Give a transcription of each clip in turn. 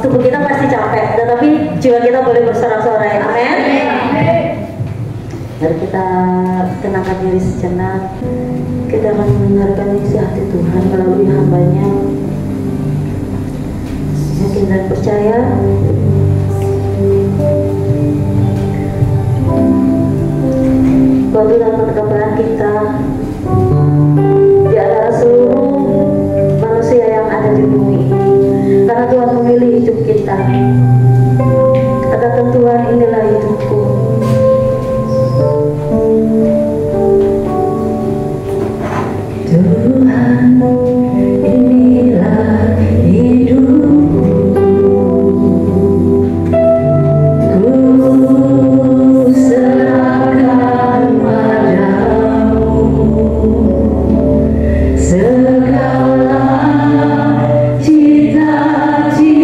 tubuh kita pasti capek, tetapi jiwa kita boleh bersorak-sorai. Amin. Mari kita tenangkan diri sejenak. Kita akan mendengarkan isi hati Tuhan melalui hamba-Nya. Yakin dan percaya bahwa Tuhan menetapkan kita di antara seluruh manusia yang ada di bumi ini, karena Tuhan memilih hidup kita. Katakan, Tuhan, inilah hidupku. Tuhan, inilah hidupku. Ku serahkan padamu segala cita-citaku.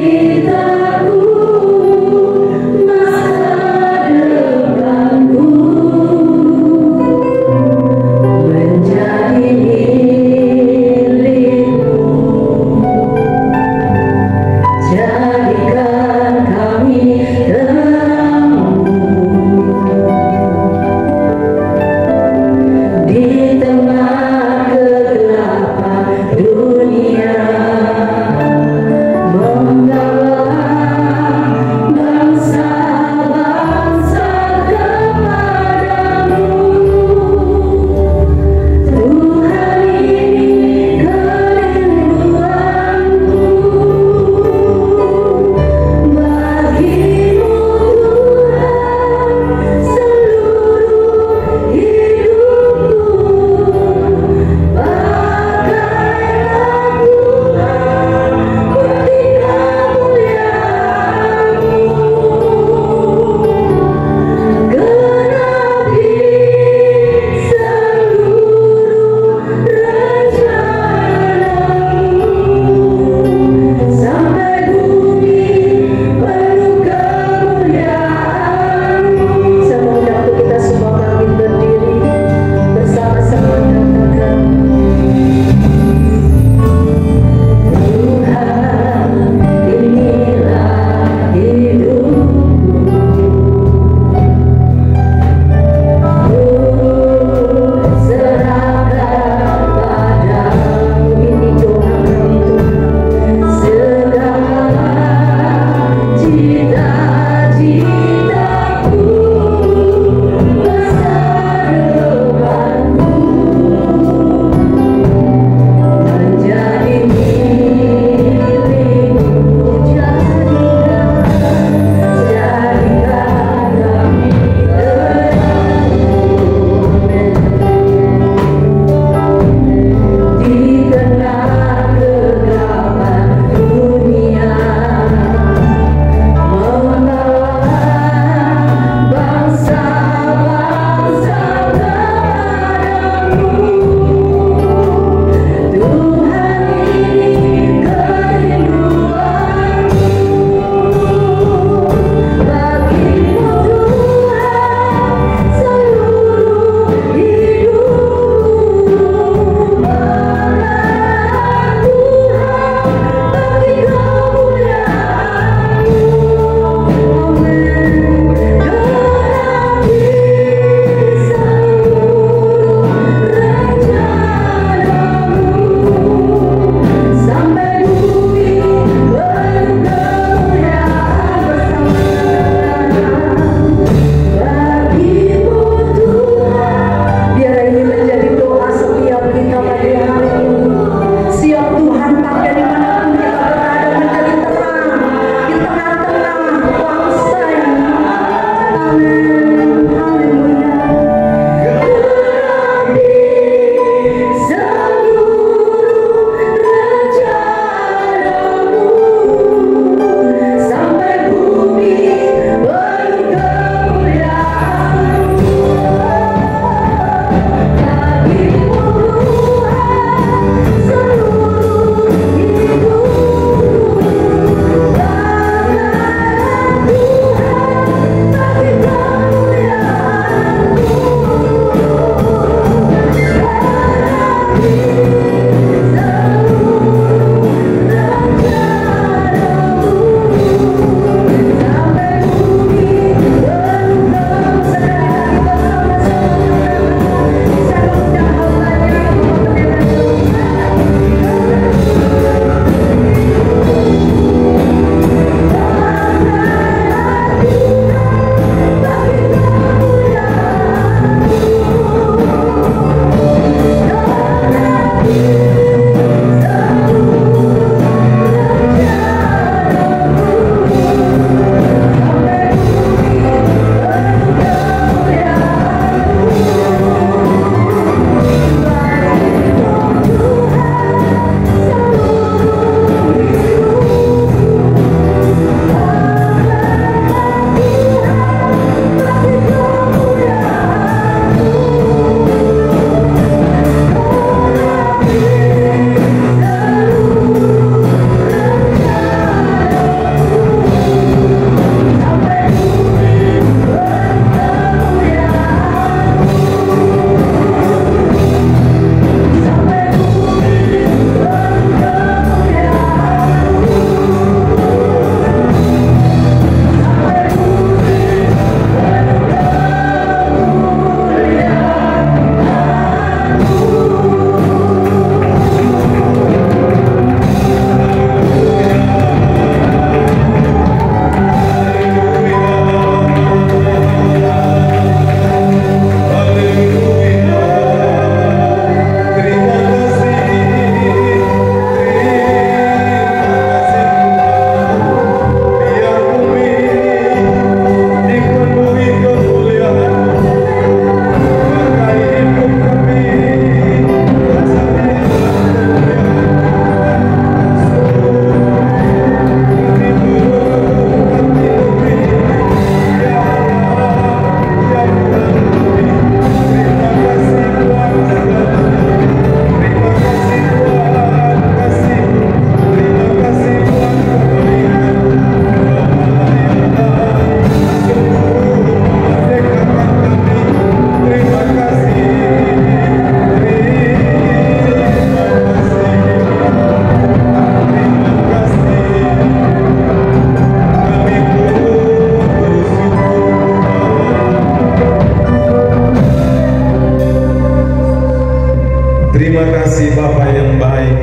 kasih Bapa yang baik.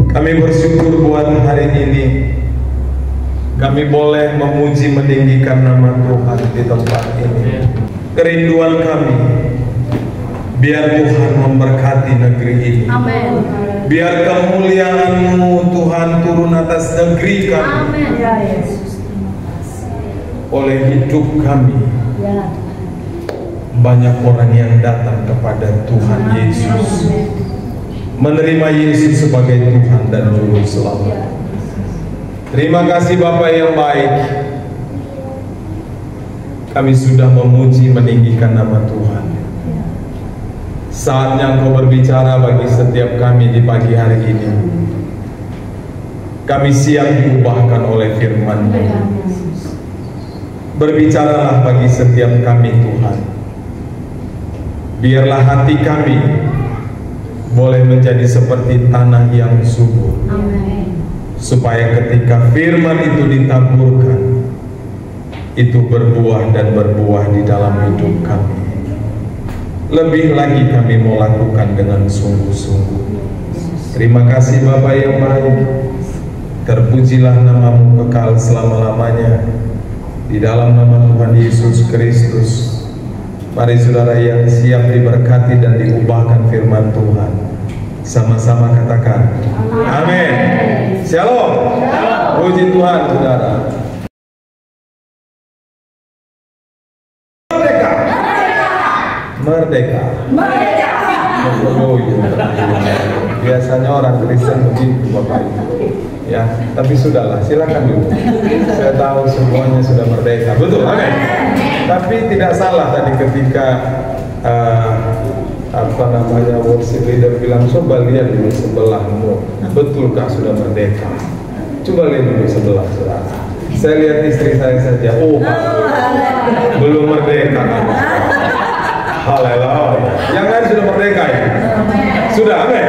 Kami bersyukur buat hari ini kami boleh memuji meninggikan nama Tuhan di tempat ini. Kerinduan kami, biar Tuhan memberkati negeri ini. Amin. Biar kemuliaan-Mu Tuhan turun atas negeri kami. Amin. Ya Yesus. Oleh hidup kami, Ya. banyak orang yang datang kepada Tuhan Yesus, menerima Yesus sebagai Tuhan dan Juru Selamat. Terima kasih Bapa yang baik. Kami sudah memuji meninggikan nama Tuhan. Saatnya Engkau berbicara bagi setiap kami di pagi hari ini. Kami siap diubahkan oleh firman-Mu. Berbicaralah bagi setiap kami Tuhan. Biarlah hati kami boleh menjadi seperti tanah yang subur. Amin. Supaya ketika firman itu ditaburkan, itu berbuah dan berbuah di dalam hidup kami. Lebih lagi kami mau lakukan dengan sungguh-sungguh. Terima kasih Bapa yang baik. Terpujilah nama-Mu kekal selama-lamanya. Di dalam nama Tuhan Yesus Kristus. Mari saudara yang siap diberkati dan diubahkan firman Tuhan, sama-sama katakan amin. Shalom. Puji Tuhan saudara. Merdeka. Merdeka. Oh, iya. Biasanya orang Kristen begitu Bapak Ibu. Ya, tapi sudahlah, silakan dulu. Saya tahu semuanya sudah merdeka, betul, amin. Tapi tidak salah tadi ketika worship leader bilang, coba lihat dulu sebelahmu, betulkah sudah merdeka? Coba lihat dulu sebelah saudara. Saya lihat istri saya saja, belum merdeka. Haleluya. Yang lain sudah merdeka ya? Sudah, amin.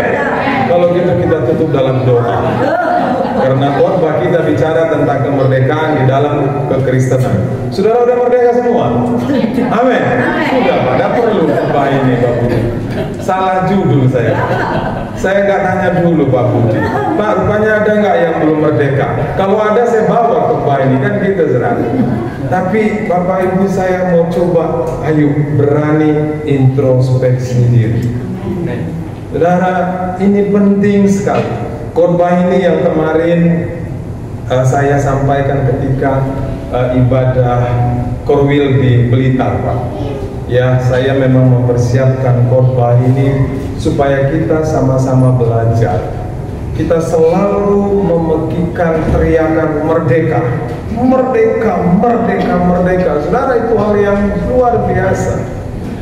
Kalau gitu kita tutup dalam doa. Karena khotbah kita bicara tentang kemerdekaan di dalam kekristenan. Saudara udah merdeka semua? Amin. Sudah, pada perlu khotbah ini Pak Budi. Salah judul saya. Saya nggak tanya dulu Pak Budi. Pak, rupanya ada nggak yang belum merdeka? Kalau ada saya bawa khotbah ini, kan kita serang. Tapi Bapak Ibu saya mau coba, ayo berani introspeksi diri. Saudara, ini penting sekali. Khotbah ini yang kemarin saya sampaikan ketika ibadah Korwil di Blitar, Pak. Ya, saya memang mempersiapkan khotbah ini supaya kita sama-sama belajar. Kita selalu memekikan teriakan merdeka, merdeka, merdeka, merdeka. Saudara, itu hal yang luar biasa.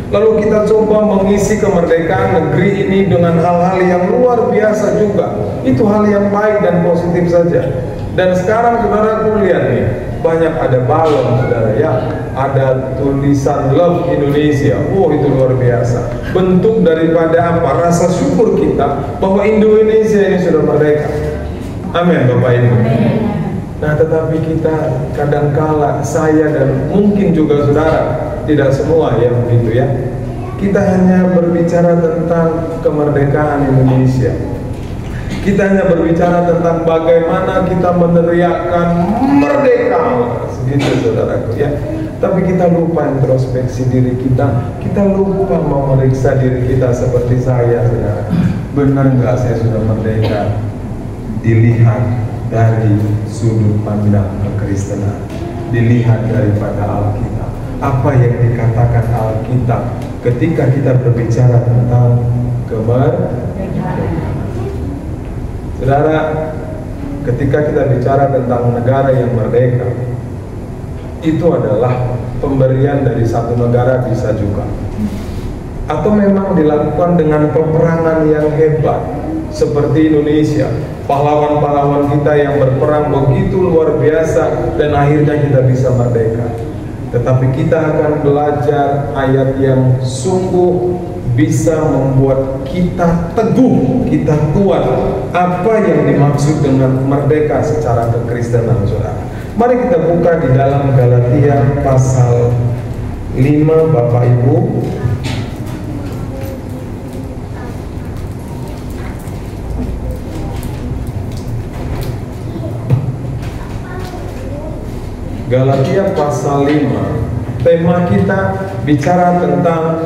Lalu kita coba mengisi kemerdekaan negeri ini dengan hal-hal yang luar biasa juga. Itu hal yang baik dan positif saja. Dan sekarang saudara lihat nih, banyak ada balon saudara ya, ada tulisan Love Indonesia. Itu luar biasa. Bentuk daripada apa? Rasa syukur kita bahwa Indonesia ini sudah merdeka. Amin Bapak Ibu. Nah, tetapi kita kadangkala, saya dan mungkin juga saudara, tidak semua ya begitu ya, kita hanya berbicara tentang kemerdekaan Indonesia. Kita hanya berbicara tentang bagaimana kita meneriakkan merdeka, segitu saudaraku ya. Tapi kita lupa introspeksi diri kita. Kita lupa memeriksa diri kita seperti saya saudara. Benar nggak saya sudah merdeka? Dilihat dari sudut pandang kekristenan, dilihat daripada Alkitab. Apa yang dikatakan Alkitab ketika kita berbicara tentang kemerdekaan. Saudara, ketika kita bicara tentang negara yang merdeka, itu adalah pemberian dari satu negara, bisa juga atau memang dilakukan dengan peperangan yang hebat seperti Indonesia. Pahlawan-pahlawan kita yang berperang begitu luar biasa dan akhirnya kita bisa merdeka. Tetapi kita akan belajar ayat yang sungguh bisa membuat kita teguh, kita kuat. Apa yang dimaksud dengan merdeka secara kekristenan, saudara? Mari kita buka di dalam Galatia pasal 5, Bapak Ibu. Galatia pasal 5. Tema kita bicara tentang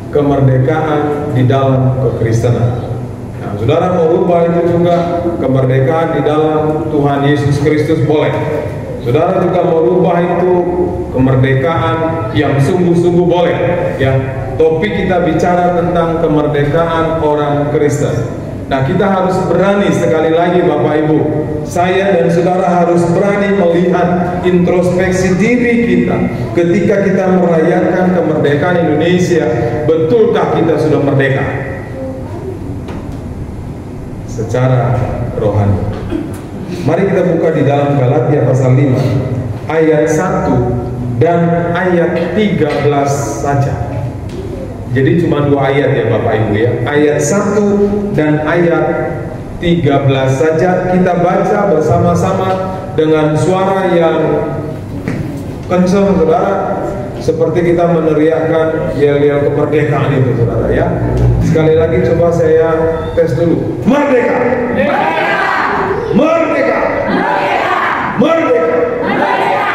kemerdekaan di dalam kekristenan. Nah, saudara mau ubah itu juga kemerdekaan di dalam Tuhan Yesus Kristus boleh. Saudara juga mau ubah itu kemerdekaan yang sungguh-sungguh boleh. Ya, topik kita bicara tentang kemerdekaan orang Kristen. Nah, kita harus berani sekali lagi Bapak Ibu. Saya dan saudara harus berani melihat introspeksi diri kita ketika kita merayakan kemerdekaan Indonesia. Betulkah kita sudah merdeka secara rohani? Mari kita buka di dalam Galatia pasal 5 ayat 1 dan ayat 13 saja. Jadi cuma 2 ayat ya Bapak Ibu ya. Ayat 1 dan ayat 13 saja kita baca bersama-sama dengan suara yang kencang saudara, seperti kita meneriakkan yel-yel kemerdekaan itu saudara ya. Sekali lagi coba saya tes dulu. Merdeka! Merdeka! Merdeka! Merdeka!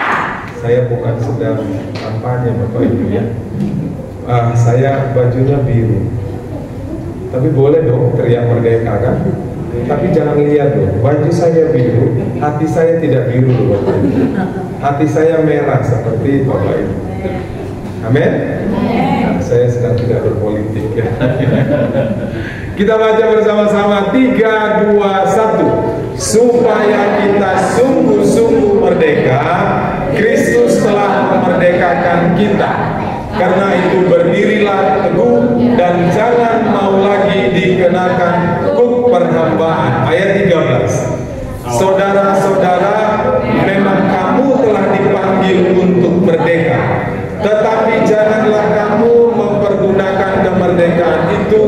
Saya bukan sedang kampanye Bapak Ibu ya. Saya bajunya biru, tapi boleh dong teriak merdeka kan? Tapi jangan lihat dong, baju saya biru, hati saya tidak biru loh Bapak Ibu. Hati saya merah seperti Bapak Ibu. Amin? Nah, saya sedang tidak berpolitik ya. Kita baca bersama-sama 3, 2, 1. Supaya kita sungguh-sungguh merdeka, Kristus telah memerdekakan kita. Karena itu berdirilah teguh dan jangan mau lagi dikenakan kuk perhambaan. Ayat 13. Saudara-saudara, memang kamu telah dipanggil untuk merdeka, tetapi janganlah kamu mempergunakan kemerdekaan itu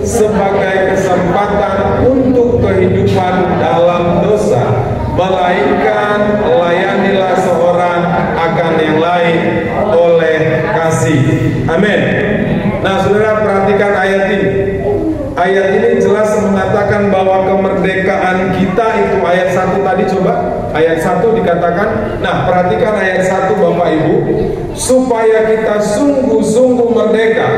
sebagai kesempatan untuk kehidupan dalam dosa, melainkan layanilah seorang akan yang lain oleh kasih. Amin. Nah, saudara perhatikan ayat ini. Ayat ini jelas mengatakan bahwa kemerdekaan kita itu ayat 1 tadi coba. Ayat 1 dikatakan, nah perhatikan ayat 1 Bapak Ibu, supaya kita sungguh-sungguh merdeka.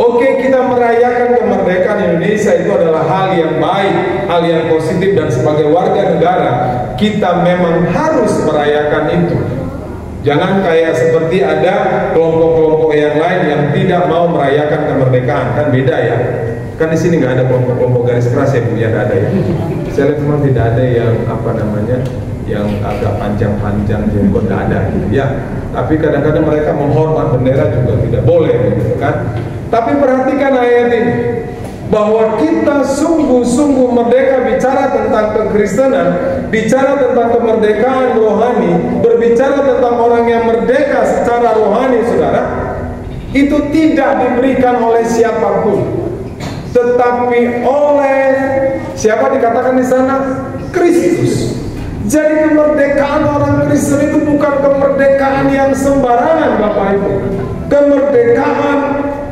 Oke, kita merayakan kemerdekaan Indonesia itu adalah hal yang baik, hal yang positif, dan sebagai warga negara kita memang harus merayakan itu. Jangan kayak seperti ada kelompok-kelompok yang lain yang tidak mau merayakan kemerdekaan, kan beda ya. Kan di sini nggak ada kelompok-kelompok garis keras ya Bu, ya nggak ada ya. Saya lihat memang tidak ada yang apa namanya, yang agak panjang-panjang jenggot, nggak ada gitu ya. Tapi kadang-kadang mereka menghormat bendera juga tidak boleh gitu kan. Tapi perhatikan ayat ini, bahwa kita sungguh-sungguh merdeka, bicara tentang kekristenan, bicara tentang kemerdekaan rohani, berbicara tentang orang yang merdeka secara rohani, saudara, itu tidak diberikan oleh siapapun, tetapi oleh siapa dikatakan di sana? Kristus. Jadi kemerdekaan orang Kristen itu bukan kemerdekaan yang sembarangan Bapak Ibu. Kemerdekaan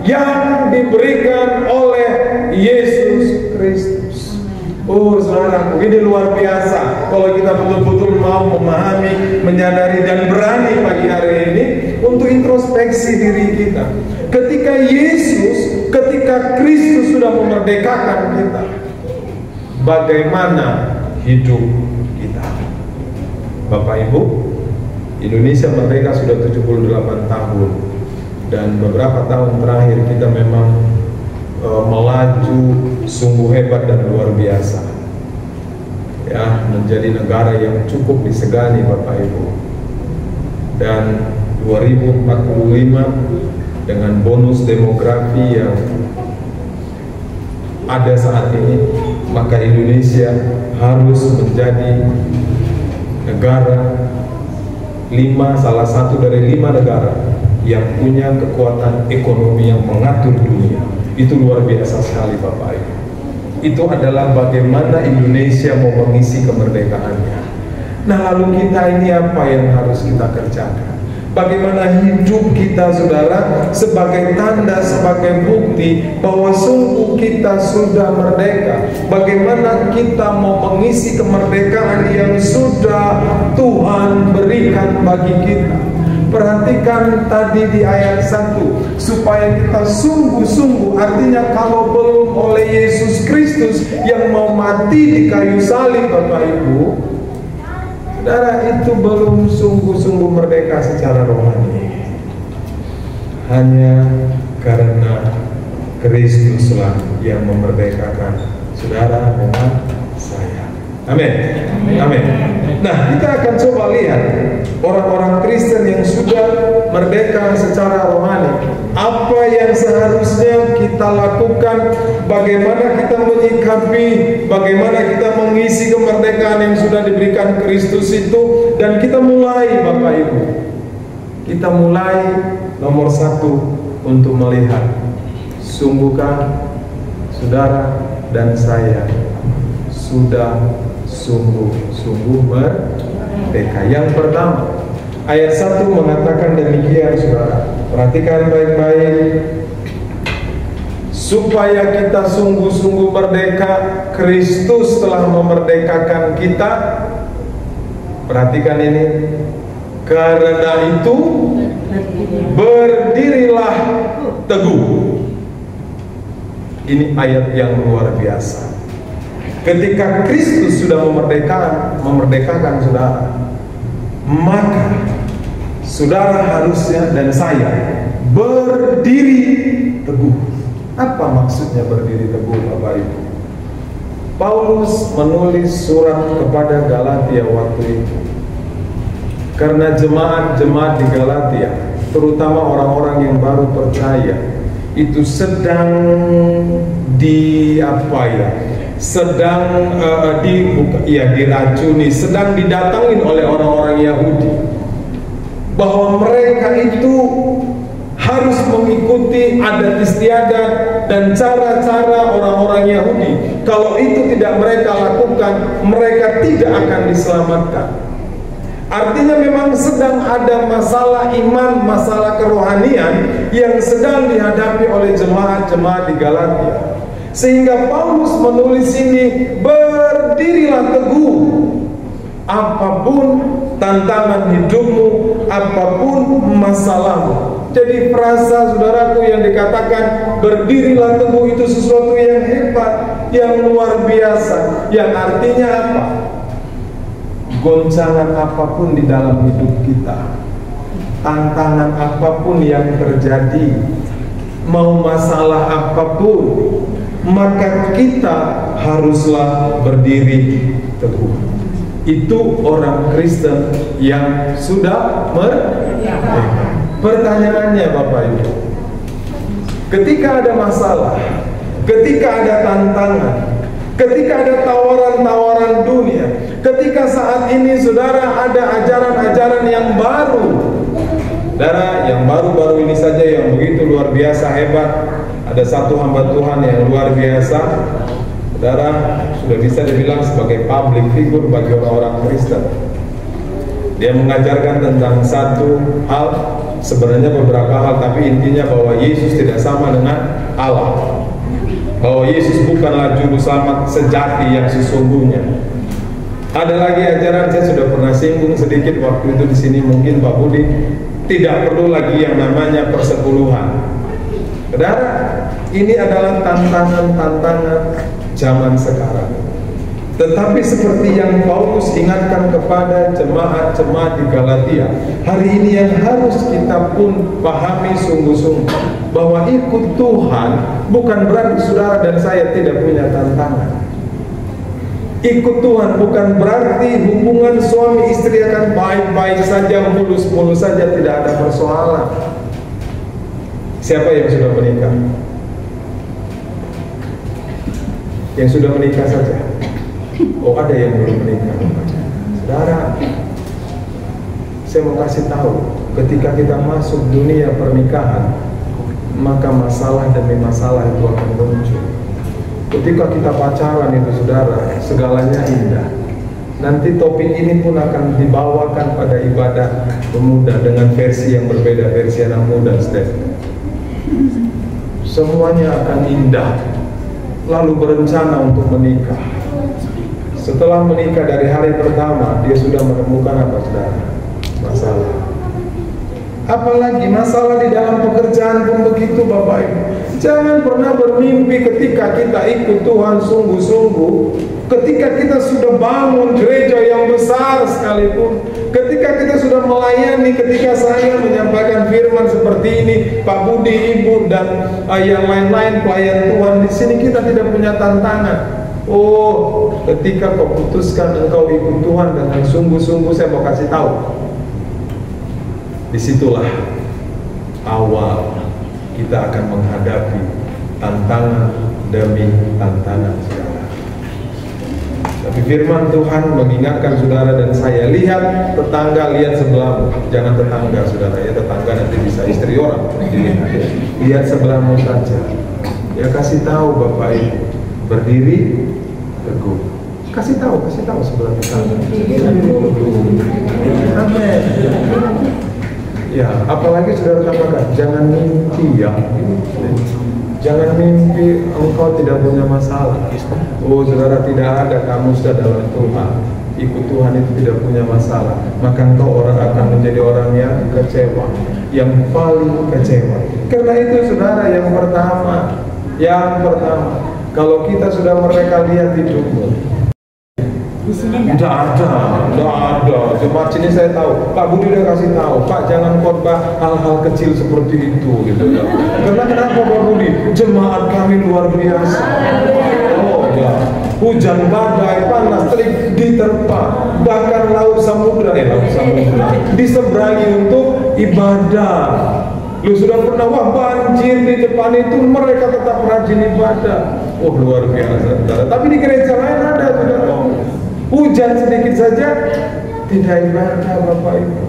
yang diberikan oleh Yesus Kristus. Oh saudara, ini luar biasa. Kalau kita betul-betul mau memahami, menyadari, dan berani pagi hari ini untuk introspeksi diri kita. Ketika Yesus, ketika Kristus sudah memerdekakan kita, bagaimana hidup kita? Bapak Ibu, Indonesia merdeka sudah 78 tahun. Dan beberapa tahun terakhir kita memang melaju sungguh hebat dan luar biasa ya, menjadi negara yang cukup disegani Bapak Ibu. Dan 2045 dengan bonus demografi yang ada saat ini, maka Indonesia harus menjadi negara salah satu dari 5 negara yang punya kekuatan ekonomi yang mengatur dunia. Itu luar biasa sekali Bapak Ibu. Itu adalah bagaimana Indonesia mau mengisi kemerdekaannya. Nah lalu kita ini apa yang harus kita kerjakan? Bagaimana hidup kita saudara sebagai tanda, sebagai bukti bahwa sungguh kita sudah merdeka. Bagaimana kita mau mengisi kemerdekaan yang sudah Tuhan beri. berikan bagi kita. Perhatikan tadi di ayat 1, supaya kita sungguh-sungguh, artinya kalau belum oleh Yesus Kristus yang mau mati di kayu salib, Bapak Ibu, saudara, itu belum sungguh-sungguh merdeka secara rohani. Hanya karena Kristuslah yang memerdekakan saudara dengan saya. Amin. Amin. Nah, kita akan coba lihat orang-orang Kristen yang sudah merdeka secara rohani. Apa yang seharusnya kita lakukan, bagaimana kita menyikapi, bagaimana kita mengisi kemerdekaan yang sudah diberikan Kristus itu. Dan kita mulai, Bapak Ibu, kita mulai nomor 1 untuk melihat, sungguhkah saudara dan saya sudah sungguh-sungguh merdeka? Yang pertama, ayat 1 mengatakan demikian, saudara. Perhatikan baik-baik. Supaya kita sungguh-sungguh merdeka, Kristus telah memerdekakan kita. Perhatikan ini. Karena itu, berdirilah teguh. Ini ayat yang luar biasa. Ketika Kristus sudah memerdekakan saudara, maka saudara harusnya dan saya berdiri teguh. Apa maksudnya berdiri teguh, Bapak Ibu? Paulus menulis surat kepada Galatia waktu itu, karena jemaat-jemaat di Galatia, terutama orang-orang yang baru percaya, itu sedang diracuni, sedang didatangin oleh orang-orang Yahudi, bahwa mereka itu harus mengikuti adat istiadat dan cara-cara orang-orang Yahudi. Kalau itu tidak mereka lakukan, mereka tidak akan diselamatkan. Artinya memang sedang ada masalah iman, masalah kerohanian yang sedang dihadapi oleh jemaat-jemaat di Galatia. Sehingga Paulus menulis ini, berdirilah teguh. Apapun tantangan hidupmu, apapun masalahmu. Jadi frasa saudaraku yang dikatakan berdirilah teguh itu sesuatu yang hebat, yang luar biasa. Yang artinya apa? Goncangan apapun di dalam hidup kita, tantangan apapun yang terjadi, mau masalah apapun, maka kita haruslah berdiri teguh. Itu orang Kristen yang sudah merdeka. Pertanyaannya, Bapak Ibu, ketika ada masalah, ketika ada tantangan, ketika ada tawaran-tawaran dunia, ketika saat ini saudara ada ajaran-ajaran yang baru, saudara, yang baru-baru ini saja yang begitu luar biasa hebat. Ada satu hamba Tuhan yang luar biasa, saudara, sudah bisa dibilang sebagai public figure bagi orang-orang Kristen. Dia mengajarkan tentang satu hal, sebenarnya beberapa hal, tapi intinya bahwa Yesus tidak sama dengan Allah, bahwa Yesus bukanlah juru selamat sejati yang sesungguhnya. Ada lagi ajaran, saya sudah pernah singgung sedikit waktu itu di sini, mungkin Pak Budi, tidak perlu lagi yang namanya persepuluhan. Saudara, ini adalah tantangan-tantangan zaman sekarang. Tetapi seperti yang Paulus ingatkan kepada jemaat-jemaat di Galatia, hari ini yang harus kita pun pahami sungguh-sungguh, bahwa ikut Tuhan bukan berarti saudara dan saya tidak punya tantangan. Ikut Tuhan bukan berarti hubungan suami istri akan baik-baik saja, mulus-mulus saja, tidak ada persoalan. Siapa yang sudah menikah? Yang sudah menikah saja. Oh, ada yang belum menikah. Saudara, saya mau kasih tahu, ketika kita masuk dunia pernikahan, maka masalah demi masalah itu akan muncul. Ketika kita pacaran itu saudara, segalanya indah. Nanti topik ini pun akan dibawakan pada ibadah pemuda dengan versi yang berbeda, versi anak muda, Steph. Semuanya akan indah. Lalu berencana untuk menikah. Setelah menikah dari hari pertama, dia sudah menemukan apa, saudara? Apalagi masalah di dalam pekerjaan pun begitu Bapak Ibu. Jangan pernah bermimpi ketika kita ikut Tuhan sungguh-sungguh, ketika kita sudah bangun gereja yang besar sekalipun, ketika kita sudah melayani, ketika saya menyampaikan firman seperti ini, Pak Budi, Ibu, dan yang lain-lain pelayan Tuhan, di sini kita tidak punya tantangan. Oh, ketika kau putuskan engkau ikut Tuhan dengan sungguh-sungguh, saya mau kasih tahu, disitulah awal kita akan menghadapi tantangan demi tantangan, saudara. Tapi firman Tuhan mengingatkan saudara dan saya, lihat tetangga, lihat sebelahmu. Jangan tetangga saudara ya, tetangga nanti bisa istri orang. Lihat sebelahmu saja. Ya kasih tahu Bapak Ibu, berdiri teguh. Kasih tahu sebelah tetangga. Amin. Ya, apalagi saudara katakan, jangan mimpi ya. Jangan mimpi engkau tidak punya masalah. Oh saudara, tidak ada, kamu sudah dalam Tuhan. Ikut Tuhan itu tidak punya masalah. Maka engkau akan menjadi orang yang kecewa, yang paling kecewa. Karena itu saudara, yang pertama, kalau kita sudah mereka lihat hidupmu, tidak ada. Jemaat sini saya tahu, Pak Budi udah kasih tahu, Pak jangan khotbah hal-hal kecil seperti itu, gitu ya. Karena kenapa Pak Budi? Jemaat kami luar biasa. Oh ya, hujan badai, panas terik diterpa, bahkan laut samudra diseberangi untuk ibadah. Lu sudah pernah banjir di depan itu, mereka tetap rajin ibadah. Oh luar biasa, saudara. Tapi di gereja lain ada, saudara. Hujan sedikit saja tidak ibadah Bapak Ibu.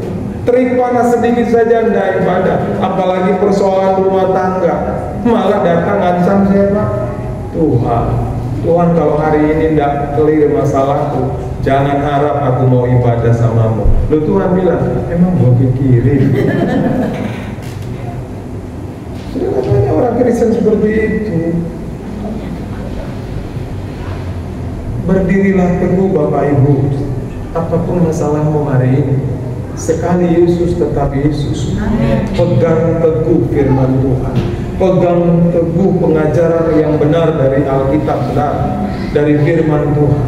Terik panas sedikit saja tidak ibadah. Apalagi persoalan rumah tangga, malah datang ancam siapa? Tuhan. Tuhan, kalau hari ini tidak clear masalahku, jangan harap aku mau ibadah samamu. Lalu Tuhan bilang, emang gua pikirin. Sudah katanya orang Kristen seperti itu. Berdirilah teguh Bapak Ibu, apapun masalahmu hari ini, sekali Yesus tetap Yesus. Pegang teguh firman Tuhan, pegang teguh pengajaran yang benar dari Alkitab, dari firman Tuhan.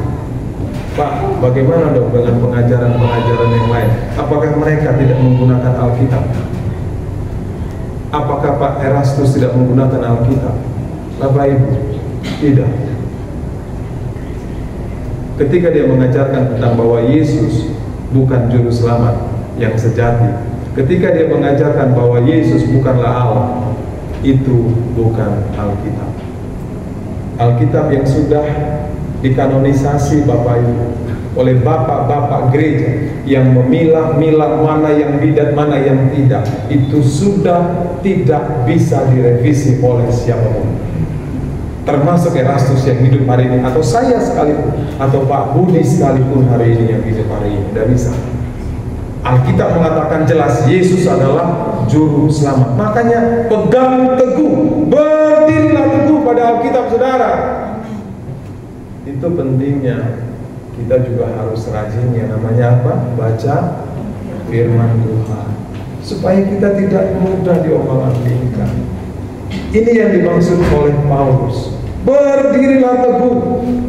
Pak, bagaimana dong dengan pengajaran-pengajaran yang lain? Apakah mereka tidak menggunakan Alkitab? Apakah Pak Erastus tidak menggunakan Alkitab? Bapak Ibu, tidak. Ketika dia mengajarkan tentang bahwa Yesus bukan juru selamat yang sejati, ketika dia mengajarkan bahwa Yesus bukanlah Allah, itu bukan Alkitab. Alkitab yang sudah dikanonisasi Bapak Ibu oleh bapak-bapak gereja yang memilah-milah mana yang bidat, mana yang tidak, itu sudah tidak bisa direvisi oleh siapapun, termasuk Erastus yang hidup hari ini, atau saya sekalipun, atau Pak Budi sekalipun hari ini yang hidup hari ini. Tidak bisa. Alkitab mengatakan jelas, Yesus adalah juru selamat. Makanya pegang teguh, berdirilah teguh pada Alkitab saudara. Itu pentingnya. Kita juga harus rajin yang namanya apa? Baca firman Tuhan, supaya kita tidak mudah diombang-ambingkan. Ini yang dimaksud oleh Paulus. Berdirilah teguh.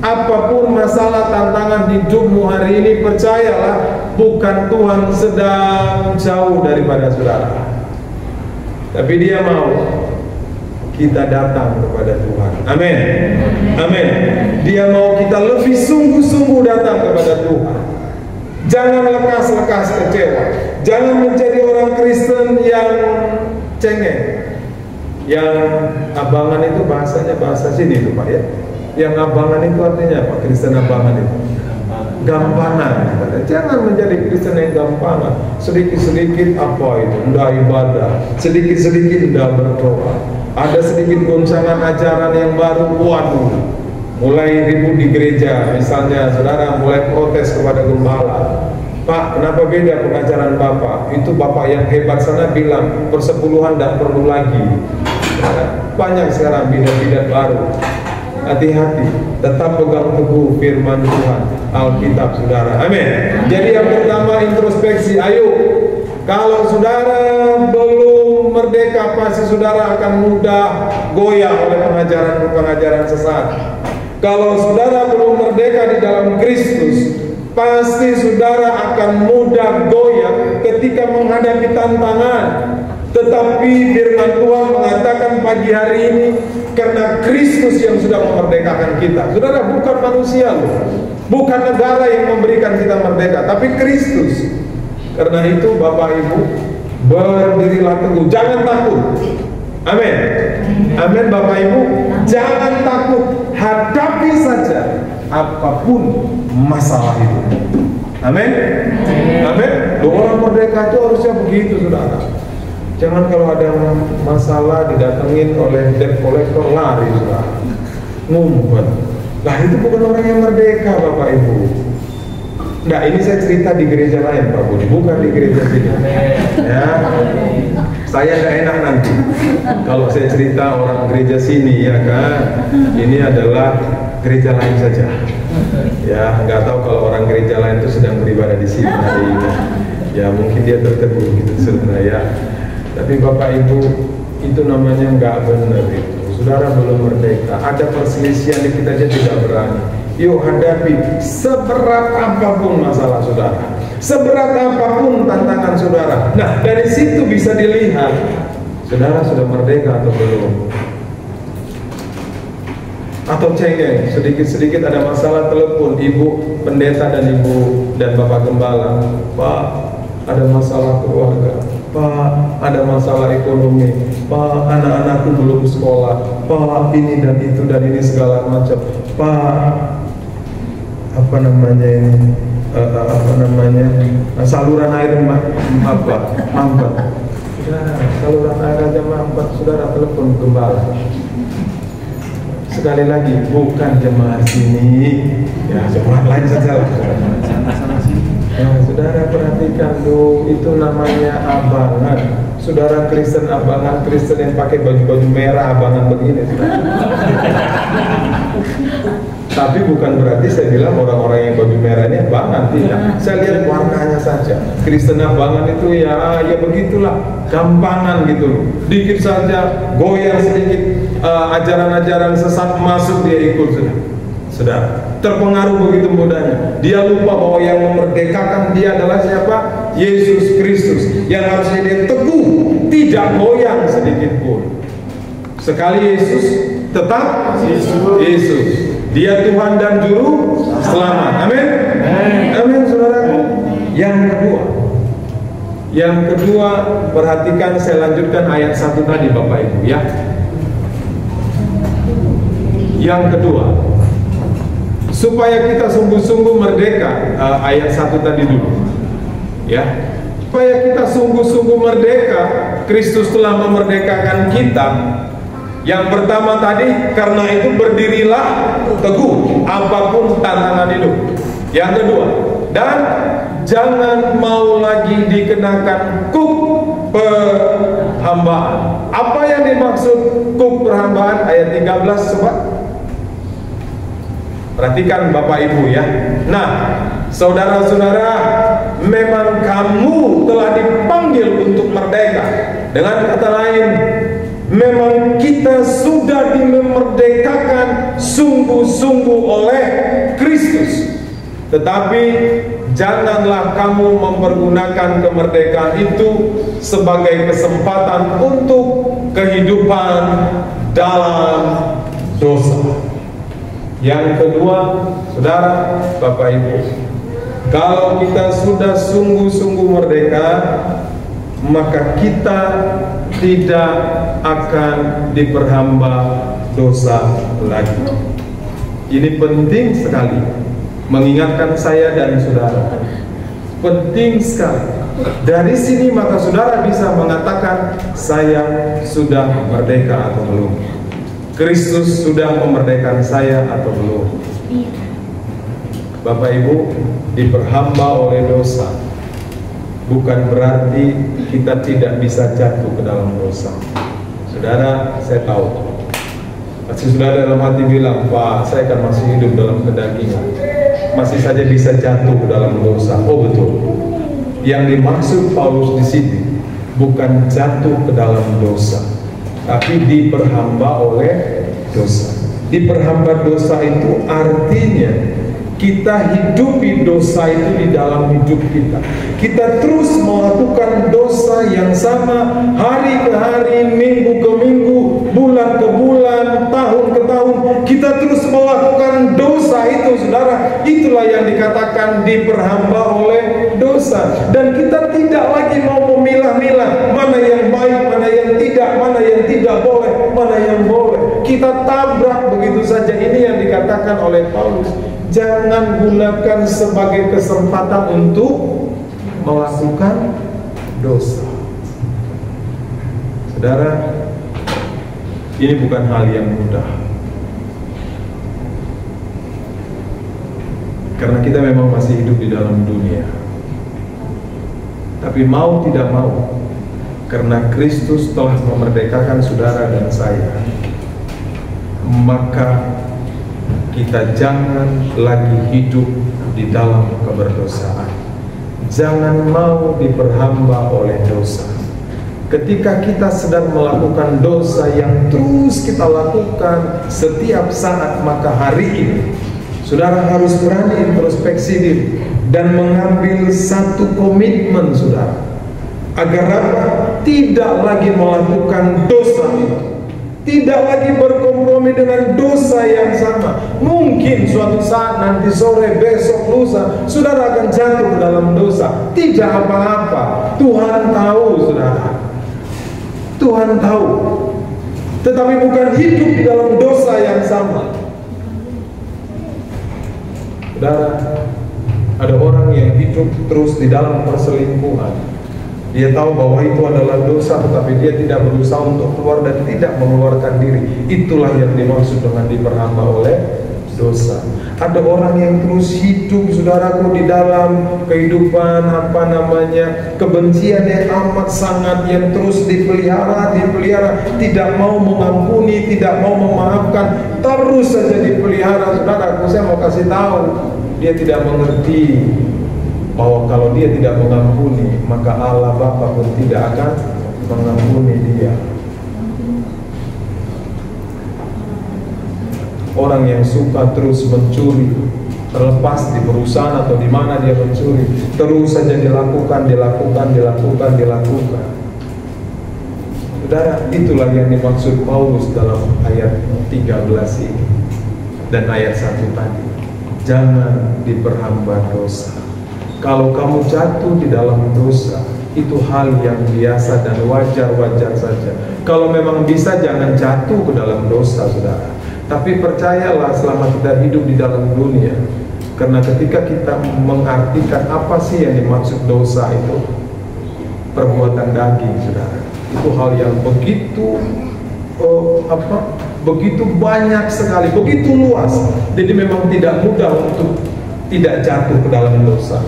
Apapun masalah tantangan hidupmu hari ini, percayalah, bukan Tuhan sedang jauh daripada saudara, tapi Dia mau kita datang kepada Tuhan. Amin. Amin. Dia mau kita lebih sungguh-sungguh datang kepada Tuhan. Jangan lekas-lekas kecewa. Jangan menjadi orang Kristen yang cengeng, yang abangan. Itu bahasanya bahasa sini itu Pak ya. Yang abangan itu artinya apa? Kristen abangan itu gampangan. Jangan menjadi Kristen yang gampangan. Sedikit-sedikit apa itu? Nggak ibadah. Sedikit-sedikit nggak berdoa. Ada sedikit goncangan ajaran yang baru, waduh, mulai ribut di gereja. Misalnya saudara mulai protes kepada gembala, Pak, kenapa beda pengajaran Bapak? Itu Bapak yang hebat sana bilang persepuluhan tidak perlu lagi. Banyak sekarang bidat-bidat baru. Hati-hati, tetap pegang teguh firman Tuhan, Alkitab saudara. Amin. Jadi yang pertama introspeksi. Ayo, Kalau saudara belum merdeka, pasti saudara akan mudah goyah oleh pengajaran-pengajaran sesat. Kalau saudara belum merdeka di dalam Kristus, pasti saudara akan mudah goyah ketika menghadapi tantangan. Tetapi firman Tuhan mengatakan pagi hari ini, karena Kristus yang sudah memerdekakan kita. Saudara, bukan manusia loh, bukan negara yang memberikan kita merdeka, tapi Kristus. Karena itu Bapak Ibu, berdirilah teguh, jangan takut. Amin. Amin Bapak Ibu, jangan takut, hadapi saja apapun masalah itu. Amin. Amin. Orang merdeka itu harusnya begitu, saudara. Jangan kalau ada masalah didatengin oleh debt collector lari, saudara, ngumpet. Nah itu bukan orang yang merdeka, Bapak Ibu. Nah ini saya cerita di gereja lain, Pak Budi, bukan di gereja sini. Ya, saya nggak enak nanti kalau saya cerita orang gereja sini, ya kan? Ini adalah gereja lain saja. Ya, nggak tahu kalau orang gereja lain itu sedang beribadah di sini hari ini. Ya mungkin dia tertegun gitu, saudara ya. Tapi Bapak Ibu, itu namanya nggak benar itu. Saudara belum merdeka, ada perselisihan di kita aja tidak berani. Yuk hadapi seberat apapun masalah saudara, seberat apapun tantangan saudara. Nah dari situ bisa dilihat saudara sudah merdeka atau belum. Atau cengeng, sedikit-sedikit ada masalah telepon ibu pendeta dan ibu dan bapak gembala, Pak ada masalah keluarga, Pak ada masalah ekonomi, Pak anak-anakku belum sekolah, Pak ini dan itu dan ini segala macam, Pak apa namanya ini saluran air mampat. Saluran air aja mampat, saudara telepon gembala. Sekali lagi bukan jemaat sini, ya jemaat lain saja. Nah, saudara perhatikan tuh, itu namanya abangan. Saudara Kristen abangan, Kristen yang pakai baju-baju merah abangan begini. Tapi bukan berarti saya bilang orang-orang yang baju merah ini abangan, tidak. Saya lihat warnanya saja. Kristen abangan itu ya begitulah, gampangan gitu. Dikit saja, goyang sedikit, ajaran-ajaran sesat masuk dia ikut saudara. Terpengaruh begitu mudahnya. Dia lupa bahwa yang memerdekakan dia adalah siapa? Yesus Kristus. Yang harusnya dia teguh, tidak goyang sedikit pun. Sekali Yesus, tetap Yesus. Dia Tuhan dan Juru Selamat. Amin. Amin, saudaraku. Yang kedua, perhatikan saya lanjutkan ayat 1 tadi Bapak Ibu ya. Yang kedua, supaya kita sungguh-sungguh merdeka, ayat 1 tadi dulu ya. Supaya kita sungguh-sungguh merdeka, Kristus telah memerdekakan kita. Yang pertama tadi, karena itu berdirilah teguh apapun tantangan hidup. Yang kedua, dan jangan mau lagi dikenakan kuk perhambaan. Apa yang dimaksud kuk perhambaan? Ayat 13 coba. Perhatikan Bapak Ibu ya. Nah, saudara-saudara, memang kamu telah dipanggil untuk merdeka. Dengan kata lain, memang kita sudah dimerdekakan sungguh-sungguh oleh Kristus. Tetapi janganlah kamu mempergunakan kemerdekaan itu sebagai kesempatan untuk kehidupan dalam dosa. Yang kedua, saudara, Bapak Ibu, kalau kita sudah sungguh-sungguh merdeka, maka kita tidak akan diperhamba dosa lagi. Ini penting sekali, mengingatkan saya dan saudara. Penting sekali. Dari sini maka saudara bisa mengatakan, saya sudah merdeka atau belum. Kristus sudah memerdekakan saya atau belum. Bapak Ibu, diperhamba oleh dosa bukan berarti kita tidak bisa jatuh ke dalam dosa. Saudara, saya tahu pasti saudara dalam hati bilang, Pak, saya kan masih hidup dalam kedagingan, masih saja bisa jatuh ke dalam dosa. Oh betul, Yang dimaksud Paulus di sini bukan jatuh ke dalam dosa, tapi diperhamba oleh dosa. Diperhamba dosa itu artinya kita hidupi dosa itu di dalam hidup kita. Kita terus melakukan dosa yang sama hari ke hari, minggu ke minggu, bulan ke bulan, tahun ke tahun. Kita terus melakukan dosa itu, saudara. Itulah yang dikatakan diperhamba oleh dosa. Dan kita tidak lagi mau memilah-milah mana yang baik, mana yang tidak boleh, mana yang boleh. Kita tabrak begitu saja. Ini yang dikatakan oleh Paulus. Jangan gunakan sebagai kesempatan untuk melakukan dosa. Saudara, ini bukan hal yang mudah. Karena kita memang masih hidup di dalam dunia. Tapi mau tidak mau, karena Kristus telah memerdekakan saudara dan saya, maka kita jangan lagi hidup di dalam keberdosaan. Jangan mau diperhamba oleh dosa. Ketika kita sedang melakukan dosa yang terus kita lakukan setiap saat, maka hari ini saudara harus berani introspeksi diri dan mengambil satu komitmen, saudara, agar apa? Tidak lagi melakukan dosa itu. Tidak lagi berkompromi dengan dosa yang sama. Mungkin suatu saat nanti sore, besok, lusa, saudara akan jatuh ke dalam dosa. Tidak apa-apa. Tuhan tahu, saudara. Tuhan tahu. Tetapi bukan hidup di dalam dosa yang sama. Saudara, ada orang yang hidup terus di dalam perselingkuhan. Dia tahu bahwa itu adalah dosa, tetapi dia tidak berusaha untuk keluar dan tidak mengeluarkan diri. Itulah yang dimaksud dengan diperhamba oleh dosa. Ada orang yang terus hidup, saudaraku, di dalam kehidupan kebencian yang amat sangat, yang terus dipelihara, tidak mau mengampuni, tidak mau memaafkan, terus saja dipelihara. Saudaraku, saya mau kasih tahu, dia tidak mengerti bahwa kalau dia tidak mengampuni, maka Allah Bapa pun tidak akan mengampuni dia. Orang yang suka terus mencuri, terlepas di perusahaan atau di mana dia mencuri, terus saja dilakukan. Saudara, itulah yang dimaksud Paulus dalam ayat 13 ini dan ayat 1 tadi. Jangan diperhamba dosa. Kalau kamu jatuh di dalam dosa, itu hal yang biasa dan wajar-wajar saja. Kalau memang bisa, jangan jatuh ke dalam dosa, saudara. Tapi percayalah, selama kita hidup di dalam dunia, karena ketika kita mengartikan apa sih yang dimaksud dosa itu, perbuatan daging, saudara, itu hal yang begitu begitu banyak sekali, begitu luas. Jadi memang tidak mudah untuk tidak jatuh ke dalam dosa.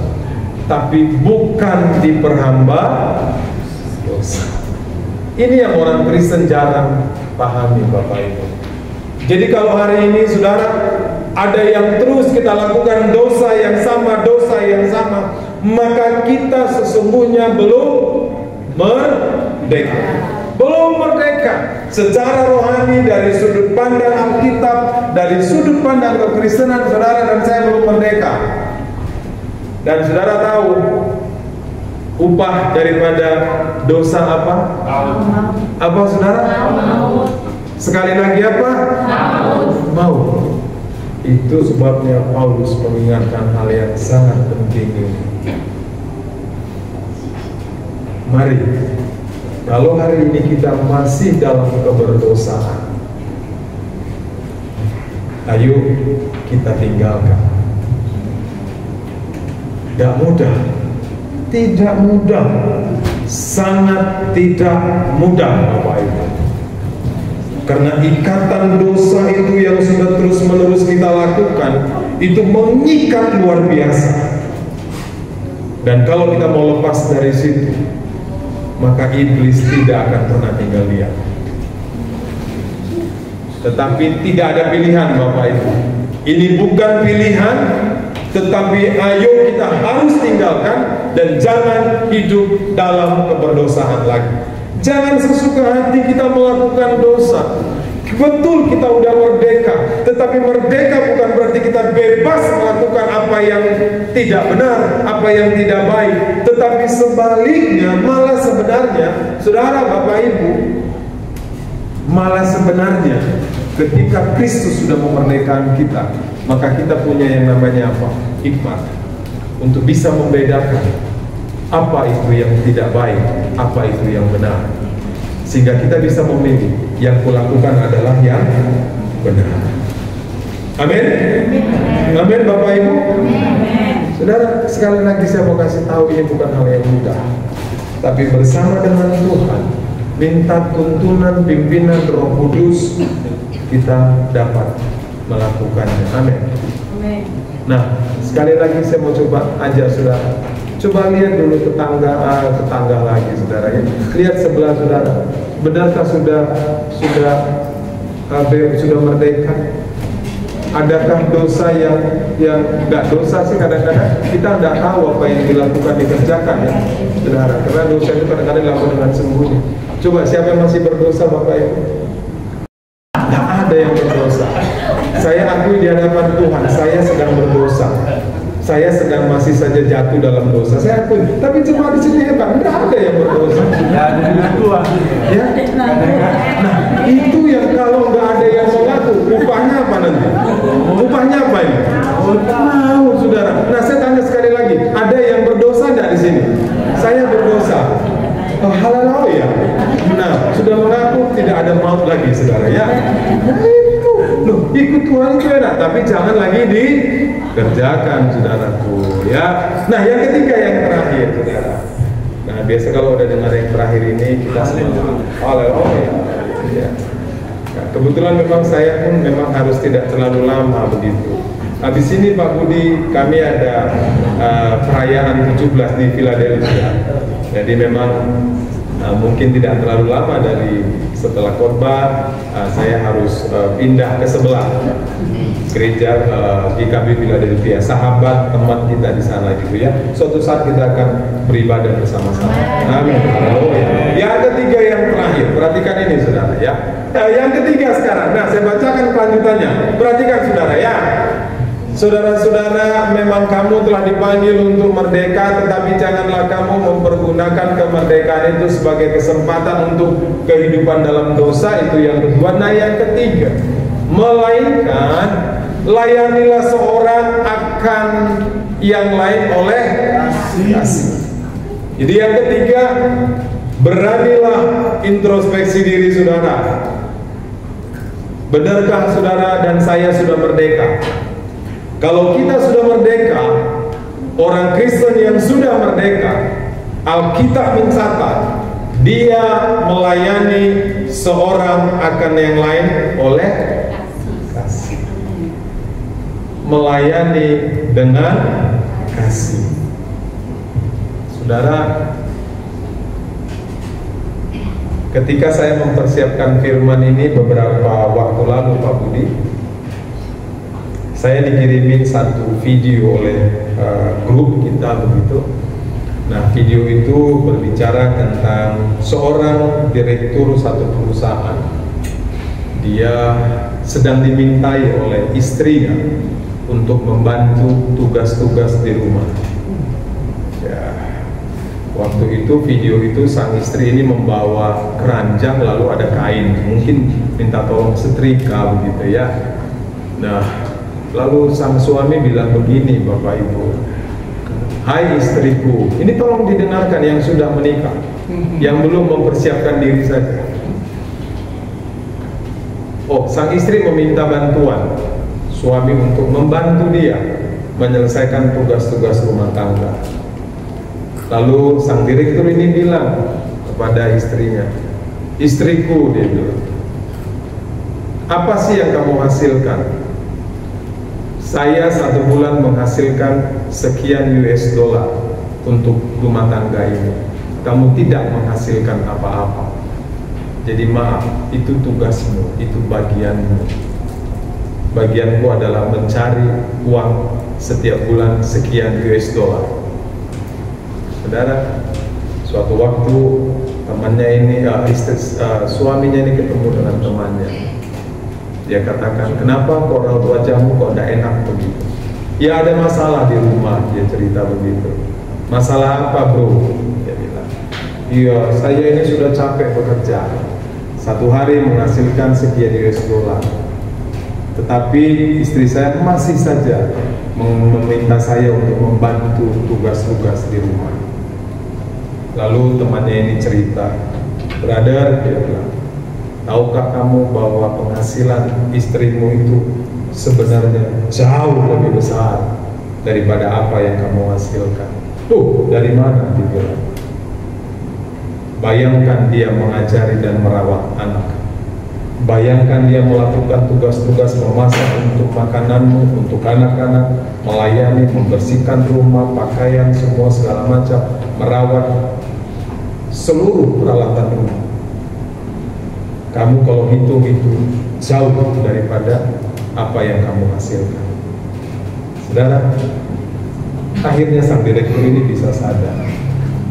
Tapi bukan diperhamba dosa. Ini yang orang Kristen jarang pahami, Bapak Ibu. Jadi kalau hari ini, saudara, ada yang terus kita lakukan dosa yang sama, maka kita sesungguhnya belum merdeka. Belum merdeka secara rohani, dari sudut pandang Alkitab, dari sudut pandang kekristenan, saudara dan saya belum merdeka. Dan saudara tahu upah daripada dosa apa? Apa, saudara? Sekali lagi apa? Maut. Itu sebabnya Paulus mengingatkan hal yang sangat penting ini. Mari, kalau hari ini kita masih dalam keberdosaan, ayo kita tinggalkan. Tidak mudah, tidak mudah, sangat tidak mudah, Bapak Ibu. Karena ikatan dosa itu yang sudah terus-menerus kita lakukan, itu mengikat luar biasa. Dan kalau kita mau lepas dari situ, maka iblis tidak akan pernah tinggal diam. Tetapi tidak ada pilihan, Bapak Ibu. Ini bukan pilihan, tetapi ayo kita harus tinggalkan, dan jangan hidup dalam keberdosaan lagi. Jangan sesuka hati kita melakukan dosa. Betul kita udah merdeka, tetapi merdeka bukan berarti kita bebas melakukan apa yang tidak benar, apa yang tidak baik. Tetapi sebaliknya, malah sebenarnya, saudara, Bapak, Ibu, malah sebenarnya ketika Kristus sudah memerdekakan kita, maka kita punya yang namanya apa? Hikmat untuk bisa membedakan apa itu yang tidak baik, apa itu yang benar, sehingga kita bisa memilih yang kulakukan adalah yang benar. Amin. Amin, Bapak Ibu. Saudara, sekali lagi saya mau kasih tahu, ini bukan hal yang mudah, tapi bersama dengan Tuhan, minta tuntunan pimpinan Roh Kudus, kita dapat melakukannya. Amin. Nah, sekali lagi saya mau coba ajar saudara. Coba lihat dulu tetangga lagi, saudara ya. Lihat sebelah saudara. Benarkah sudah merdeka? Adakah dosa yang nggak dosa sih kadang-kadang kita nggak tahu apa yang dilakukan dikerjakan ya, saudara. Karena dosa itu kadang-kadang dilakukan dengan sembunyi. Coba siapa yang masih berdosa, Bapak Ibu? Nggak ada yang berdosa. Saya akui di hadapan Tuhan, saya sedang berdosa. Saya sedang masih saja jatuh dalam dosa. Saya akui. Tapi cuma di sini hebat, nggak ada yang berdosa. Ya, nah, itu yang kalau nggak ada yang mengaku, upahnya apa nanti? Upahnya apa ini? Mau, saudara. Nah, saya tanya sekali lagi, ada yang berdosa nggak di sini? Saya berdosa. Oh, haleluya. Nah, sudah mengaku, tidak ada maut lagi, saudara ya. Nah, itu loh, ikut Tuhan itu enak, tapi jangan lagi dikerjakan, saudaraku ya. Nah, yang ketiga, yang terakhir, saudara. Nah, biasa kalau udah dengar yang terakhir ini kita semua haleluya ya. Nah, kebetulan memang saya pun memang harus tidak terlalu lama begitu. Habis ini Pak Budi, kami ada perayaan 17 di Philadelphia. Jadi memang mungkin tidak terlalu lama dari setelah khotbah, saya harus pindah ke sebelah gereja GKB Philadelphia, sahabat teman kita di sana gitu ya. Suatu saat kita akan beribadah bersama-sama. Amin. Yang ketiga, yang terakhir, perhatikan ini saudara ya. Yang ketiga sekarang, nah saya bacakan kelanjutannya. Perhatikan saudara ya. Saudara-saudara, memang kamu telah dipanggil untuk merdeka, tetapi janganlah kamu mempergunakan kemerdekaan itu sebagai kesempatan untuk kehidupan dalam dosa. Itu yang kedua. Nah, yang ketiga, melainkan layanilah seorang akan yang lain oleh kasih. Jadi yang ketiga, beranilah introspeksi diri saudara. Benarkah saudara dan saya sudah merdeka? Kalau kita sudah merdeka, orang Kristen yang sudah merdeka, Alkitab mencatat dia melayani seorang akan yang lain oleh kasih. Melayani dengan kasih. Saudara, ketika saya mempersiapkan firman ini beberapa waktu lalu, Pak Budi, saya dikirimin satu video oleh grup kita begitu. Nah, video itu berbicara tentang seorang direktur satu perusahaan. Dia sedang dimintai oleh istrinya untuk membantu tugas-tugas di rumah. Ya, waktu itu video itu sang istri ini membawa keranjang lalu ada kain, mungkin minta tolong setrika begitu ya. Nah, lalu sang suami bilang begini, Bapak Ibu, hai istriku, ini tolong didengarkan yang sudah menikah, yang belum mempersiapkan diri saja. Oh, sang istri meminta bantuan suami untuk membantu dia menyelesaikan tugas-tugas rumah tangga. Lalu sang direktur ini bilang kepada istrinya, istriku, dia bilang, apa sih yang kamu hasilkan? Saya 1 bulan menghasilkan sekian US dollar untuk rumah tangga ini. Kamu tidak menghasilkan apa-apa. Jadi maaf, itu tugasmu, itu bagianmu. Bagianku adalah mencari uang setiap bulan sekian US dollar. Saudara, suatu waktu temannya ini, suaminya ini ketemu dengan temannya. Dia katakan, kenapa kok raut wajahmu kok tidak enak begitu? Ya ada masalah di rumah, dia cerita begitu. Masalah apa bro? Dia bilang, iya saya ini sudah capek bekerja. Satu hari menghasilkan sekian US dollar. Tetapi istri saya masih saja meminta saya untuk membantu tugas-tugas di rumah. Lalu temannya ini cerita, brother, dia bilang, tahukah kamu bahwa penghasilan istrimu itu sebenarnya jauh lebih besar daripada apa yang kamu hasilkan? Dari mana? Dia bilang. Bayangkan dia mengajari dan merawat anak. Bayangkan dia melakukan tugas-tugas memasak untuk makananmu, untuk anak-anak, melayani, membersihkan rumah, pakaian, semua segala macam, merawat seluruh peralatan rumah. Kamu kalau hitung itu jauh daripada apa yang kamu hasilkan. Saudara, akhirnya sang direktur ini bisa sadar.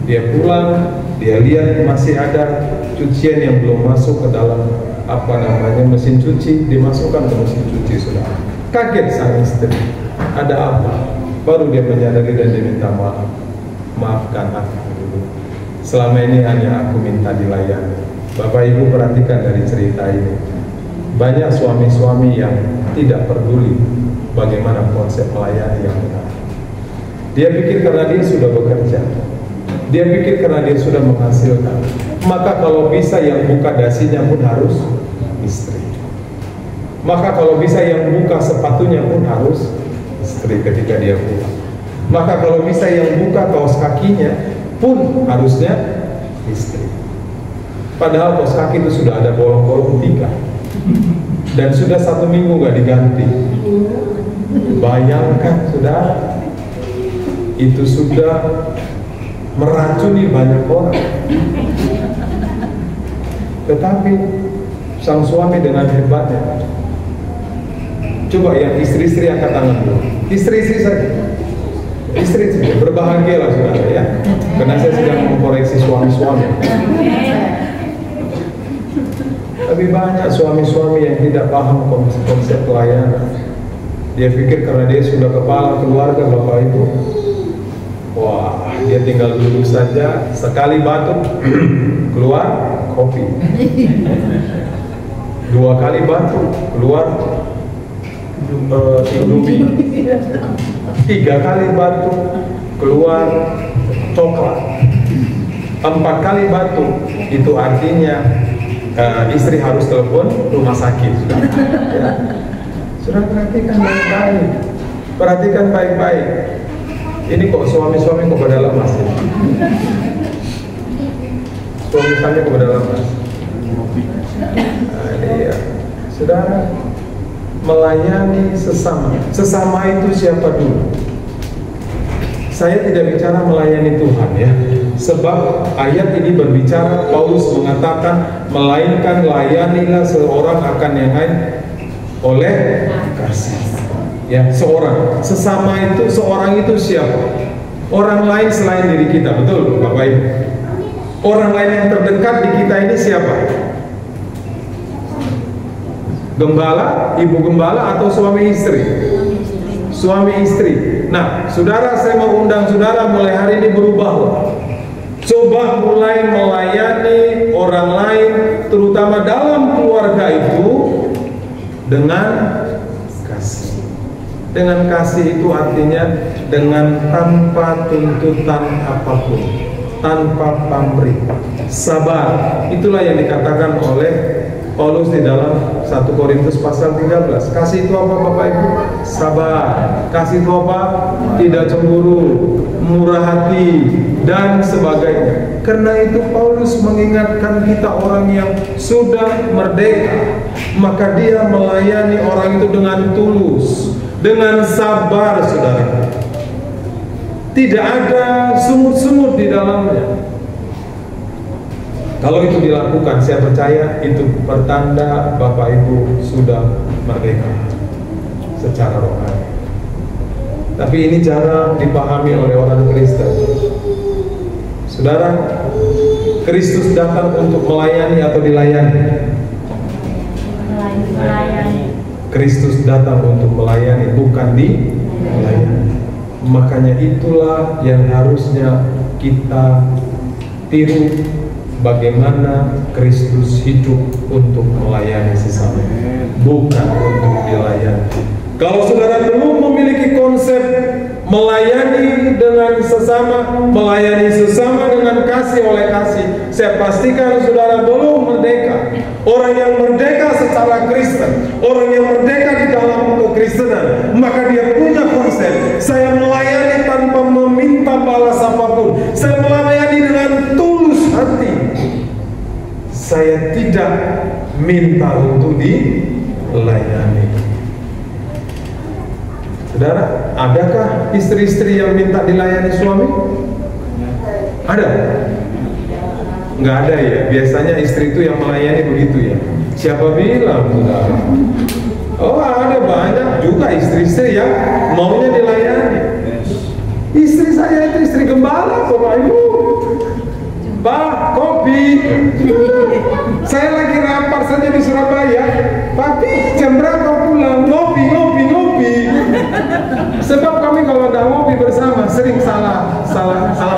Dia pulang, dia lihat masih ada cucian yang belum masuk ke dalam mesin cuci, dimasukkan ke mesin cuci. Saudara, kaget sang istri, ada apa? Baru dia menyadari dan dia minta maaf. Maafkan aku dulu, selama ini hanya aku minta dilayani. Bapak Ibu perhatikan dari cerita ini, banyak suami-suami yang tidak peduli bagaimana konsep melayani yang benar. Dia pikir karena dia sudah bekerja, dia pikir karena dia sudah menghasilkan, maka kalau bisa yang buka dasinya pun harus istri. Maka kalau bisa yang buka sepatunya pun harus istri ketika dia pulang. Maka kalau bisa yang buka kaos kakinya pun harusnya istri. Padahal kaos kaki itu sudah ada bolong-bolong 3 dan sudah 1 minggu gak diganti. Bayangkan sudah, itu sudah meracuni banyak orang. Tetapi sang suami dengan hebatnya, coba yang istri-istri angkat tangan dulu. Istri-istri saja, istri-istri berbahagialah saudara ya, karena saya sedang mengkoreksi suami-suami. Tapi banyak suami-suami yang tidak paham konsep pelayanan. Dia pikir karena dia sudah kepala keluarga Bapak Ibu, wah, dia tinggal duduk saja, sekali batuk keluar kopi, 2 kali batuk keluar Indomie, 3 kali batuk keluar coklat, 4 kali batuk, itu artinya istri harus telepon rumah sakit. Sudah perhatikan baik-baik, perhatikan baik-baik. Ini kok suami-suami kok pada lemas ya? Suami-suami kok pada lemas. Iya, saudara, melayani sesama. Sesama itu siapa dulu? Saya tidak bicara melayani Tuhan ya, sebab ayat ini berbicara, Paulus mengatakan, melainkan layanilah seorang akan yang lain oleh kasih. Ya, seorang, sesama itu, seorang itu siapa? Orang lain selain diri kita, betul Bapak Ibu? Orang lain yang terdekat di kita ini siapa? Gembala, ibu gembala, atau suami istri? Suami istri. Nah, saudara, saya mau undang saudara mulai hari ini berubahlah. Coba mulai melayani orang lain, terutama dalam keluarga itu, dengan kasih. Dengan kasih itu artinya dengan tanpa tuntutan apapun, tanpa pamrih, sabar. Itulah yang dikatakan oleh Paulus di dalam 1 Korintus pasal 13. Kasih itu apa Bapak Ibu? Sabar. Kasih itu apa? Tidak cemburu, murah hati, dan sebagainya. Karena itu Paulus mengingatkan kita orang yang sudah merdeka, maka dia melayani orang itu dengan tulus, dengan sabar, saudara. Tidak ada sumut-sumut di dalamnya. Kalau itu dilakukan, saya percaya itu pertanda Bapak Ibu sudah merdeka secara rohani. Tapi ini jarang dipahami oleh orang Kristen. Saudara, Kristus datang untuk melayani atau dilayani? Melayani. Kristus datang untuk melayani, bukan dilayani. Makanya itulah yang harusnya kita tiru, bagaimana Kristus hidup untuk melayani sesama, bukan untuk dilayani. Kalau saudara belum memiliki konsep melayani dengan sesama, melayani sesama dengan kasih oleh kasih, saya pastikan saudara belum merdeka. Orang yang merdeka secara Kristen, orang yang merdeka di dalam kekristenan, maka dia punya konsep, saya melayani tanpa meminta balas apapun, saya melayani dengan tulus hati, saya tidak minta untuk dilayani. Saudara, adakah istri-istri yang minta dilayani suami? Ada? Nggak ada ya? Biasanya istri itu yang melayani begitu ya? Siapa bilang, saudara? Oh, ada banyak juga istri-istri yang maunya dilayani. Istri saya itu istri gembala, Bapak Ibu. Pak, kopi. Saya lagi rapat saja di Surabaya. Papi, jam berapa pulang? Ngopi. Sebab kami kalau ada ngopi bersama sering salah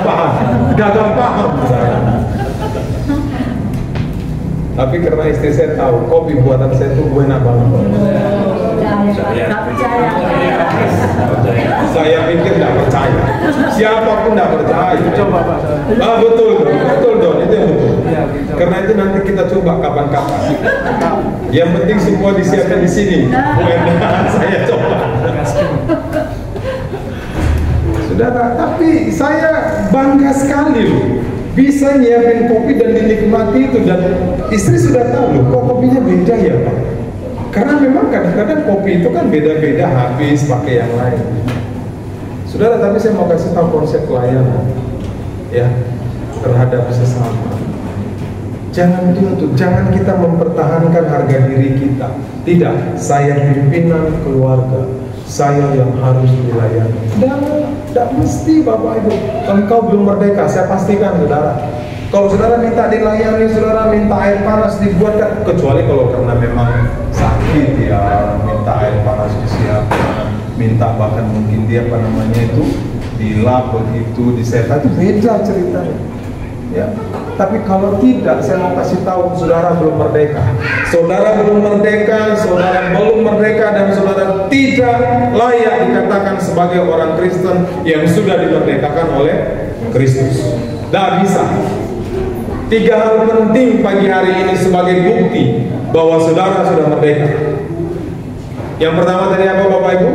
paham, gagal paham. Tapi karena istri saya tahu kopi buatan saya itu enak banget. Saya pikir tidak percaya. Siapapun tidak percaya. Betul Don, itu yang betul. Karena itu nanti kita coba kapan-kapan. Yang penting semua disiapkan di sini. Saya coba. Saudara, tapi saya bangga sekali loh, bisa nyiapin kopi dan dinikmati itu, dan istri sudah tahu loh, kok kopinya beda ya Pak. Karena memang kadang-kadang kopi itu kan beda-beda, habis pakai yang lain. Saudara, tapi saya mau kasih tahu konsep pelayanan ya terhadap sesama. Jangan kita mempertahankan harga diri kita. Tidak, saya pimpinan keluarga, saya yang harus dilayani. Tidak mesti Bapak Ibu. Engkau belum merdeka, saya pastikan saudara. Kalau saudara minta dilayani, saudara minta air panas dibuatkan, kecuali kalau karena memang sakit ya, minta air panas disiapkan, minta bahkan mungkin dia dilap begitu, disetat, itu beda ceritanya. Ya, tapi kalau tidak, saya mau kasih tahu saudara belum merdeka. Saudara belum merdeka, saudara belum merdeka, dan saudara tidak layak dikatakan sebagai orang Kristen yang sudah dimerdekakan oleh Kristus. Tidak bisa. 3 hal penting pagi hari ini sebagai bukti bahwa saudara sudah merdeka. Yang pertama tadi apa Bapak Ibu?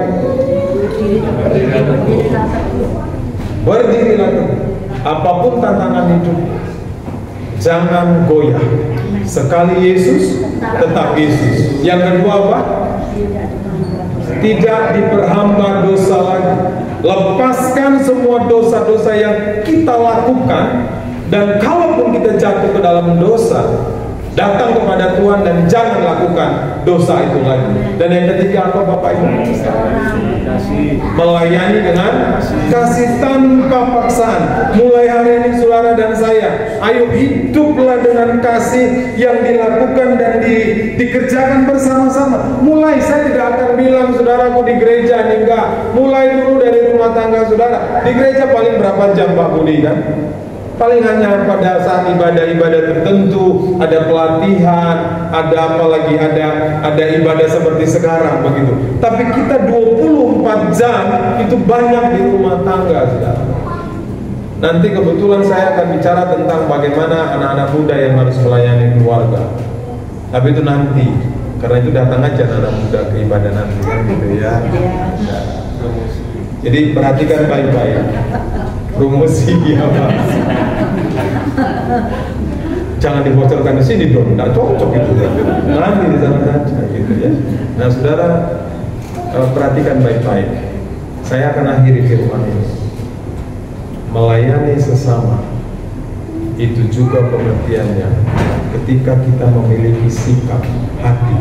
Berdirilah teguh. Apapun tantangan hidup, jangan goyah. Sekali Yesus, tetap Yesus. Yang kedua apa? Tidak diperhamba dosa lagi. Lepaskan semua dosa-dosa yang kita lakukan, dan kalaupun kita jatuh ke dalam dosa, datang kepada Tuhan dan jangan lakukan dosa itu lagi. Dan yang ketiga apa Bapak Ibu? Melayani dengan kasih tanpa paksaan. Mulai hari ini saudara dan saya, ayo hiduplah dengan kasih yang dilakukan dan dikerjakan bersama-sama. Mulai, saya tidak akan bilang saudaraku di gereja nih, enggak. Mulai dulu dari rumah tangga saudara. Di gereja paling berapa jam Pak Budi kan? Paling hanya pada saat ibadah-ibadah tertentu, ada pelatihan, ada apalagi ada ibadah seperti sekarang begitu. Tapi kita 24 jam itu banyak di rumah tangga, saudara. Nanti kebetulan saya akan bicara tentang bagaimana anak-anak muda yang harus melayani keluarga. Tapi itu nanti, karena itu datang aja anak muda ke ibadah nanti kan gitu ya. Jadi perhatikan baik-baik. Promosi apa? Jangan dibocorkan di sini dong, nggak cocok itu ya. Nanti di sana saja gitu ya. Nah saudara, perhatikan baik-baik. Saya akan akhiri firman ini. Melayani sesama itu juga pengertiannya ketika kita memiliki sikap hati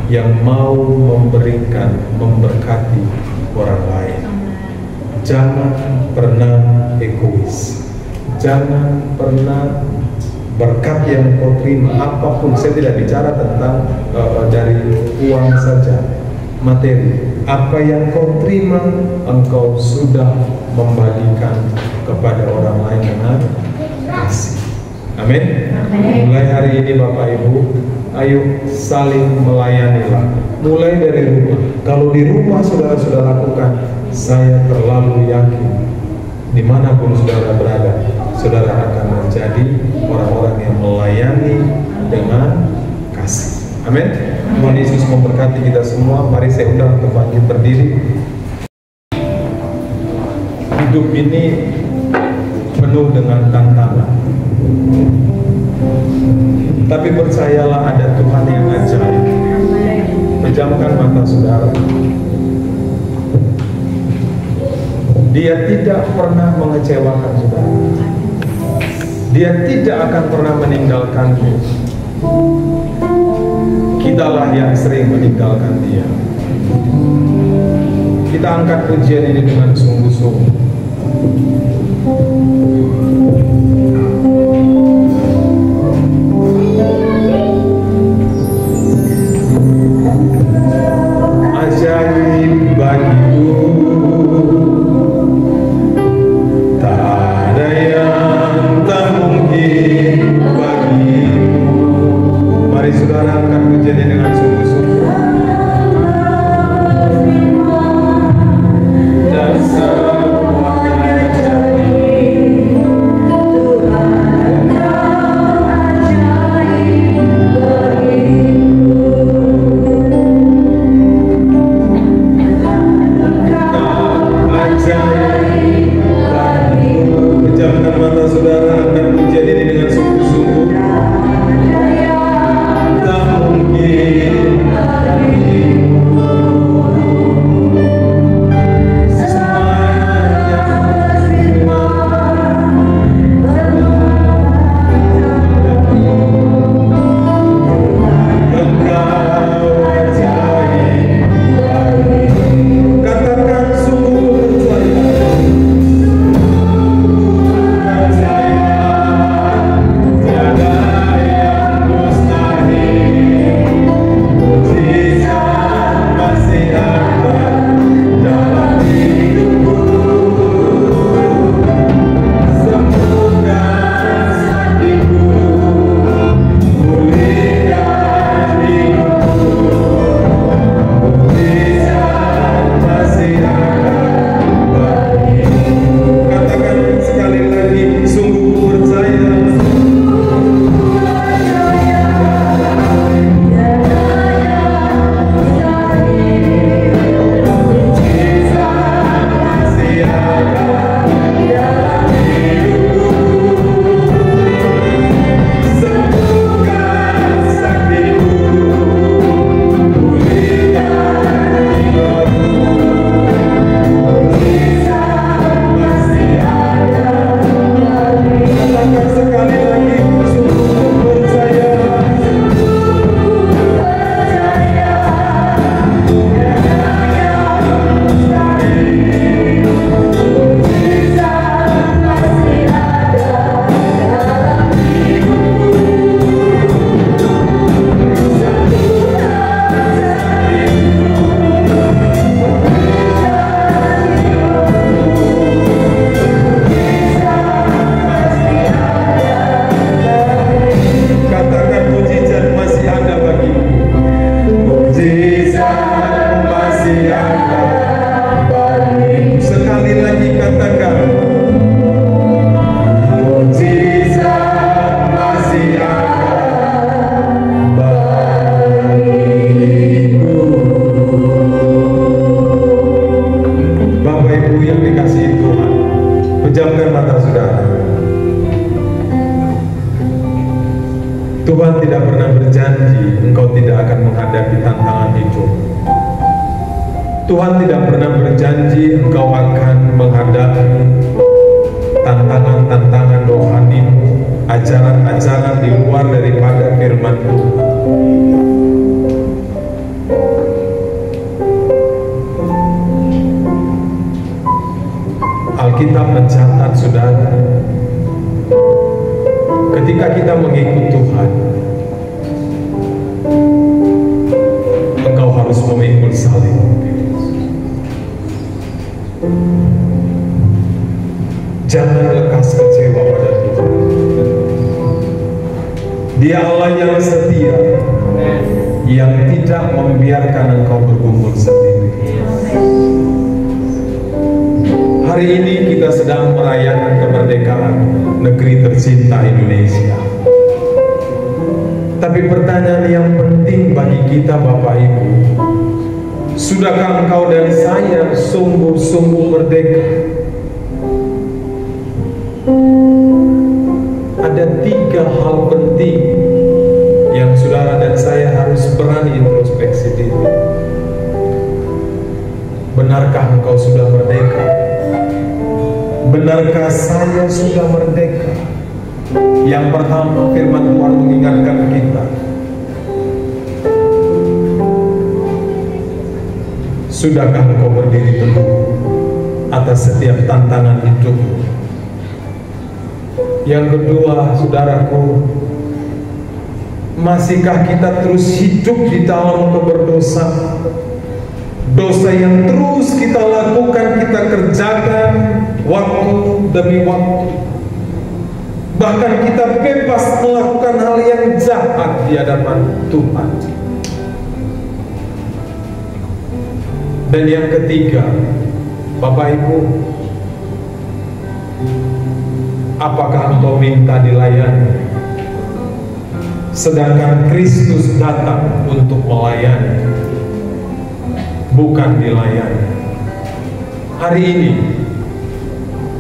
yang mau memberikan, memberkati orang lain. Jangan pernah egois. jangan pernah berkat yang kau terima apapun, saya tidak bicara tentang dari uang saja, materi, apa yang kau terima engkau sudah membagikan kepada orang lain dengan kasih. Amin. Mulai hari ini Bapak Ibu, ayo saling melayanilah. Mulai dari rumah. Kalau di rumah saudara sudah lakukan, saya terlalu yakin dimanapun saudara berada, saudara akan menjadi orang-orang yang melayani dengan kasih. Amin. Tuhan Yesus memberkati kita semua. Mari saya undang untuk bangkit berdiri. Hidup ini penuh dengan tantangan, tapi percayalah ada Tuhan yang ajaib. Pejamkan mata saudara. Dia tidak pernah mengecewakan saudara. Dia tidak akan pernah meninggalkanmu. Kitalah yang sering meninggalkan dia. Kita angkat pujian ini dengan sungguh-sungguh. Ajaib bagiku, tak ada yang tak mungkin bagimu. Mari saudara angkat pujian ini dengan sungguh-sungguh. Dan pejamkan mata saudara, angkat pujian ini dengan sungguh-sungguh. Tak mungkin Tuhan tidak pernah berjanji engkau tidak akan menghadapi tantangan hidup. Tuhan tidak pernah berjanji engkau akan menghadapi tantangan-tantangan rohanimu, ajaran-ajaran di luar daripada firman Tuhan. Alkitab mencatat, saudara, ketika kita mengikut Tuhan, engkau harus memikul salib. Jangan lekas kecewa pada Tuhan. Dia Allah yang setia, yang tidak membiarkan engkau bergumul sendiri. Hari ini kita sedang merayakan kemerdekaan negeri tercinta Indonesia. Tapi pertanyaan yang penting bagi kita Bapak Ibu, sudahkah engkau dan saya sungguh-sungguh merdeka? Ada 3 hal penting yang saudara dan saya harus berani introspeksi diri. Benarkah engkau sudah merdeka? Benarkah saya sudah merdeka? Yang pertama, firman Tuhan mengingatkan kita, sudahkah engkau berdiri teguh atas setiap tantangan hidupmu? Yang kedua, saudaraku, masihkah kita terus hidup di dalam keberdosaan? Dosa yang terus kita lakukan, kita kerjakan waktu demi waktu. Bahkan kita bebas melakukan hal yang jahat di hadapan Tuhan. Dan yang ketiga, Bapak Ibu, apakah engkau minta dilayani? Sedangkan Kristus datang untuk melayani, bukan dilayani. Hari ini,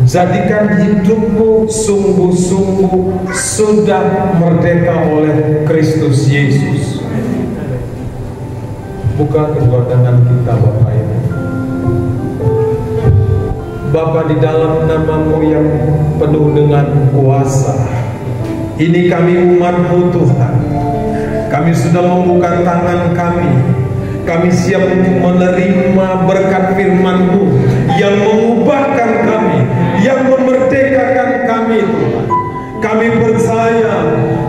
jadikan hidupmu sungguh-sungguh sudah merdeka oleh Kristus Yesus. Buka kedua tangan kita, Bapak Ibu. Bapa, di dalam nama-Mu yang penuh dengan kuasa, ini kami umat-Mu Tuhan. Kami sudah membuka tangan kami. Kami siap untuk menerima berkat firman-Mu yang mengubahkan kami, yang memerdekakan kami, Tuhan. Kami percaya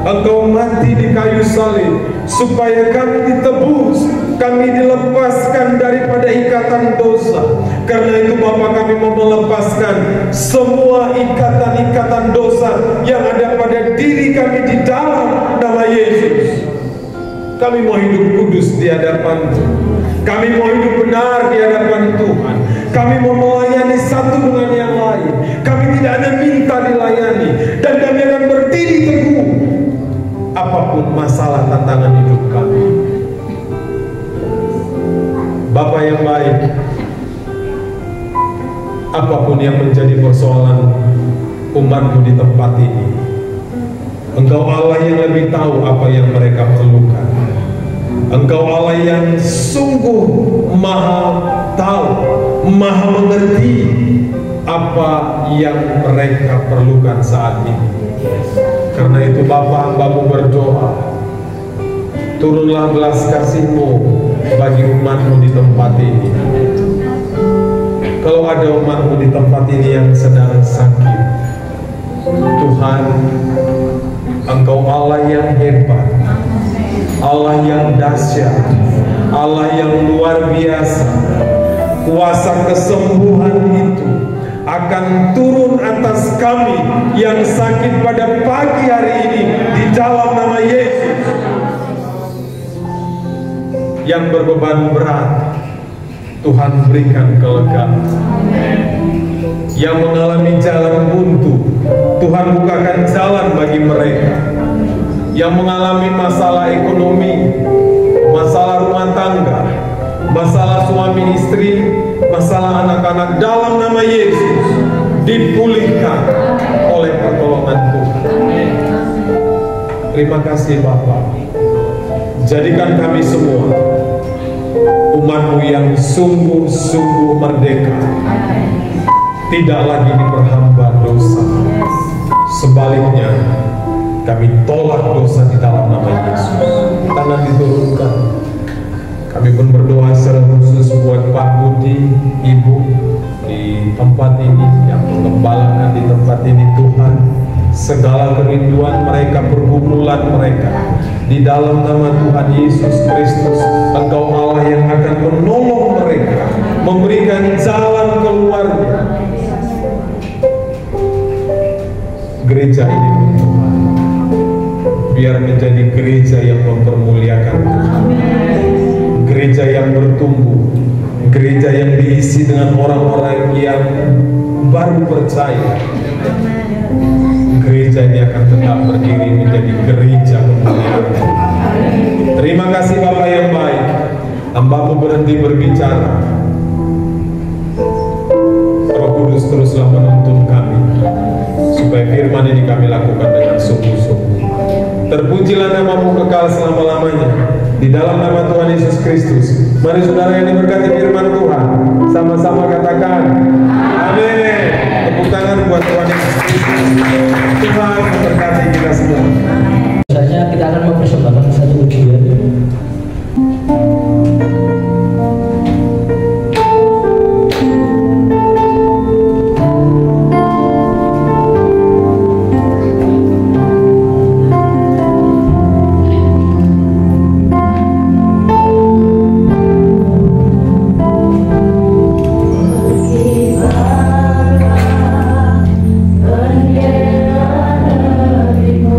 Engkau mati di kayu salib supaya kami ditebus, kami dilepaskan daripada ikatan dosa. Karena itu Bapa, kami mau melepaskan semua ikatan-ikatan dosa yang ada pada diri kami di dalam nama Yesus. Kami mau hidup kudus di hadapan-Mu. Kami mau hidup benar di hadapan Tuhan. Kami mau melayani satu dengan yang lain. Kami tidak hanya minta dilayani, dan kami akan berdiri teguh apapun masalah tantangan hidup kami. Bapa yang baik, apapun yang menjadi persoalan umat-Mu di tempat ini, Engkau Allah yang lebih tahu apa yang mereka perlukan. Engkau Allah yang sungguh maha tahu, maha mengerti apa yang mereka perlukan saat ini. Karena itu Bapa, hamba-Mu berdoa, turunlah belas kasih-Mu bagi umat-Mu di tempat ini. Kalau ada umat-Mu di tempat ini yang sedang sakit, Tuhan, Engkau Allah yang hebat, Allah yang dahsyat, Allah yang luar biasa. Kuasa kesembuhan itu akan turun atas kami yang sakit pada pagi hari ini di dalam nama Yesus. Yang berbeban berat, Tuhan berikan kelegaan. Yang mengalami jalan buntu, Tuhan bukakan jalan bagi mereka. Yang mengalami masalah ekonomi, masalah rumah tangga, masalah suami istri, masalah anak-anak, dalam nama Yesus dipulihkan oleh pertolongan Tuhan. Terima kasih Bapa. Jadikan kami semua umat-Mu yang sungguh-sungguh merdeka, tidak lagi diperhamba dosa. Sebaliknya, kami tolak dosa di dalam nama Yesus. Tangan diturunkan. Kami pun berdoa secara khusus buat Pak Budi, Ibu di tempat ini, yang mengembalakan di tempat ini. Tuhan, segala kerinduan mereka, pergumulan mereka. Di dalam nama Tuhan Yesus Kristus, Engkau Allah yang akan menolong mereka, memberikan jalan keluarnya. Gereja ini Tuhan, biar menjadi gereja yang mempermuliakan Tuhan, gereja yang bertumbuh, gereja yang diisi dengan orang-orang yang baru percaya. Gereja ini akan tetap berdiri menjadi gereja kemuliaan. Terima kasih Bapa yang baik, hamba-Mu berhenti berbicara. Roh Kudus teruslah menuntun kami, supaya firman ini kami lakukan dengan sungguh-sungguh. Terpujilah nama-Mu kekal selama-lamanya. Di dalam nama Tuhan Yesus Kristus, mari saudara yang diberkati firman Tuhan, sama-sama katakan amin. Tepuk tangan buat Tuhan Yesus Kristus. Tuhan memberkati kita semua. Biasanya kita akan mempersembahkan satu ujian. Bendera negerimu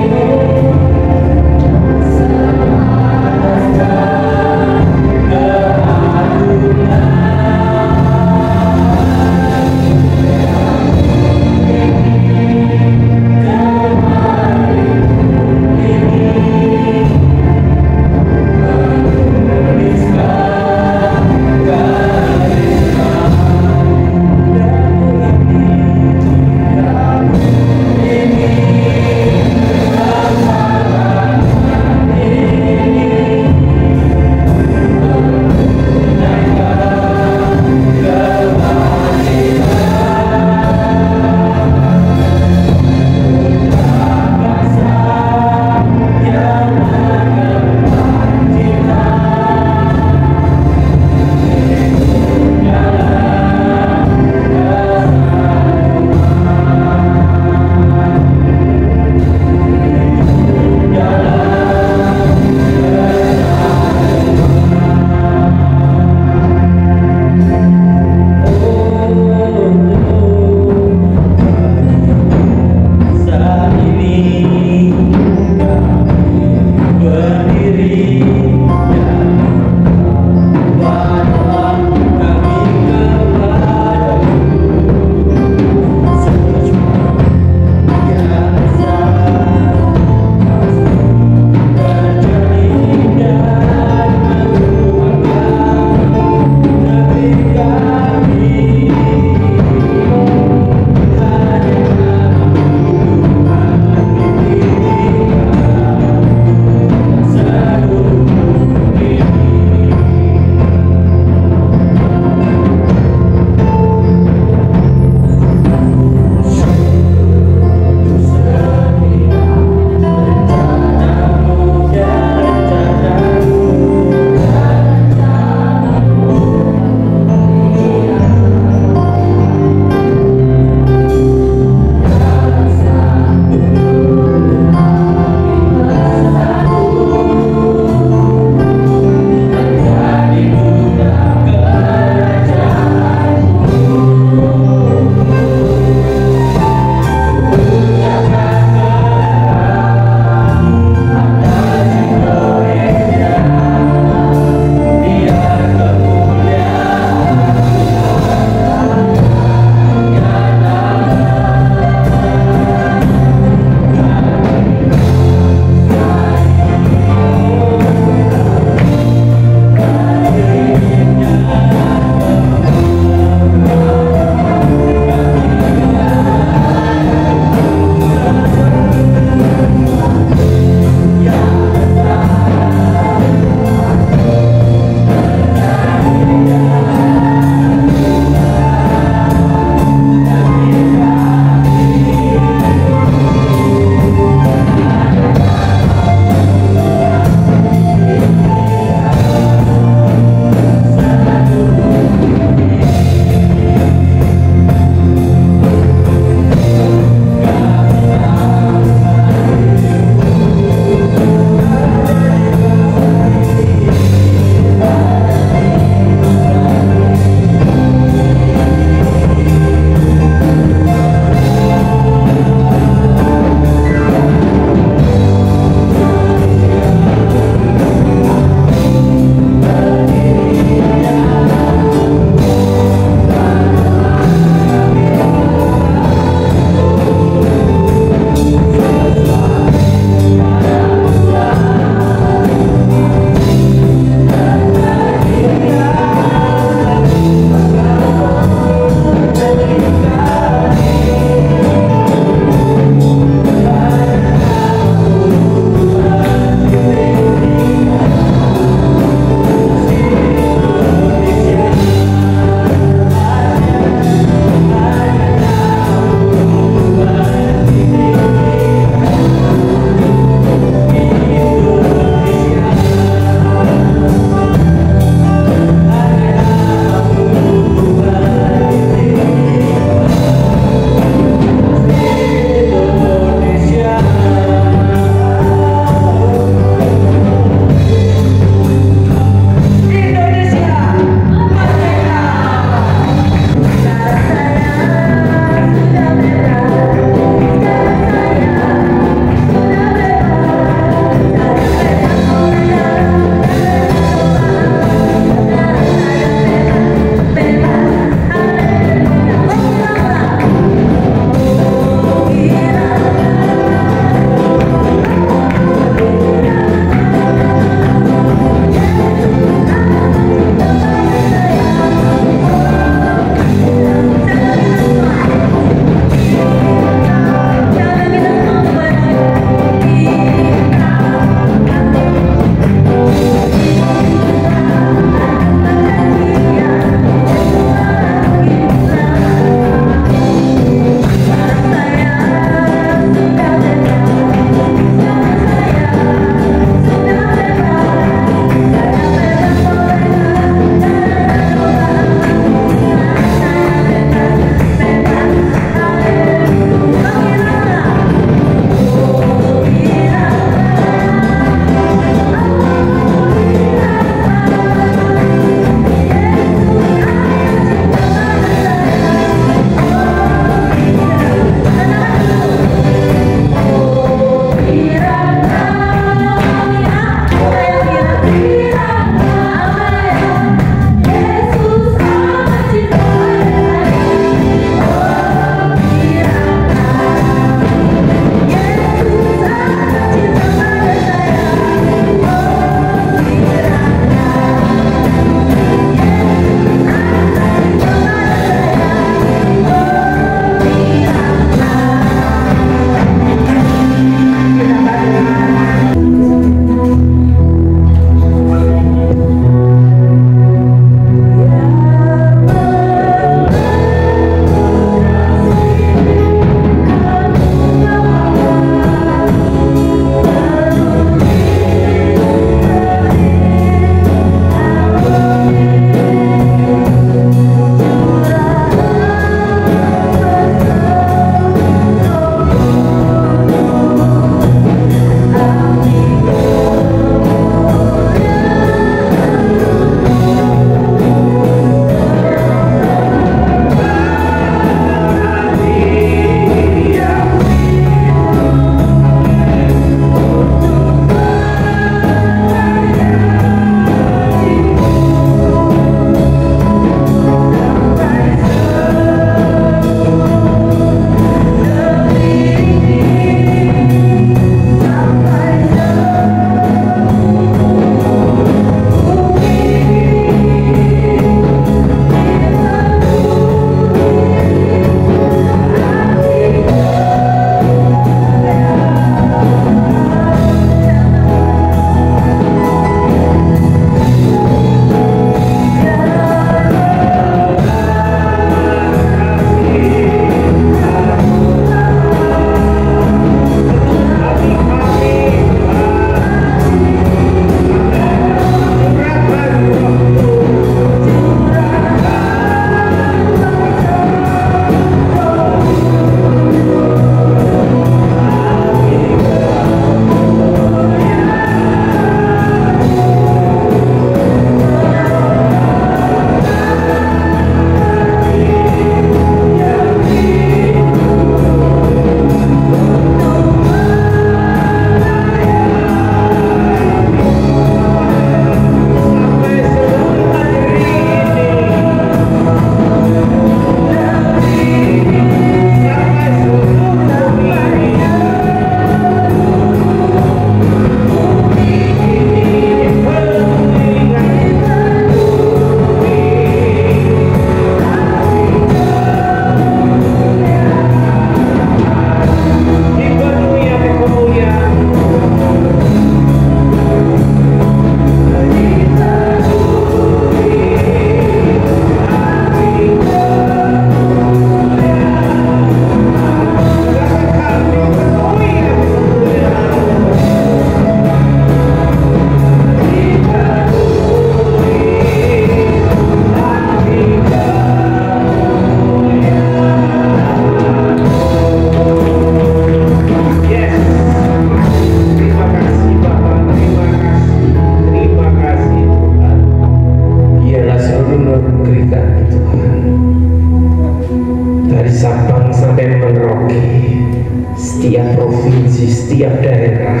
setiap provinsi, setiap daerah,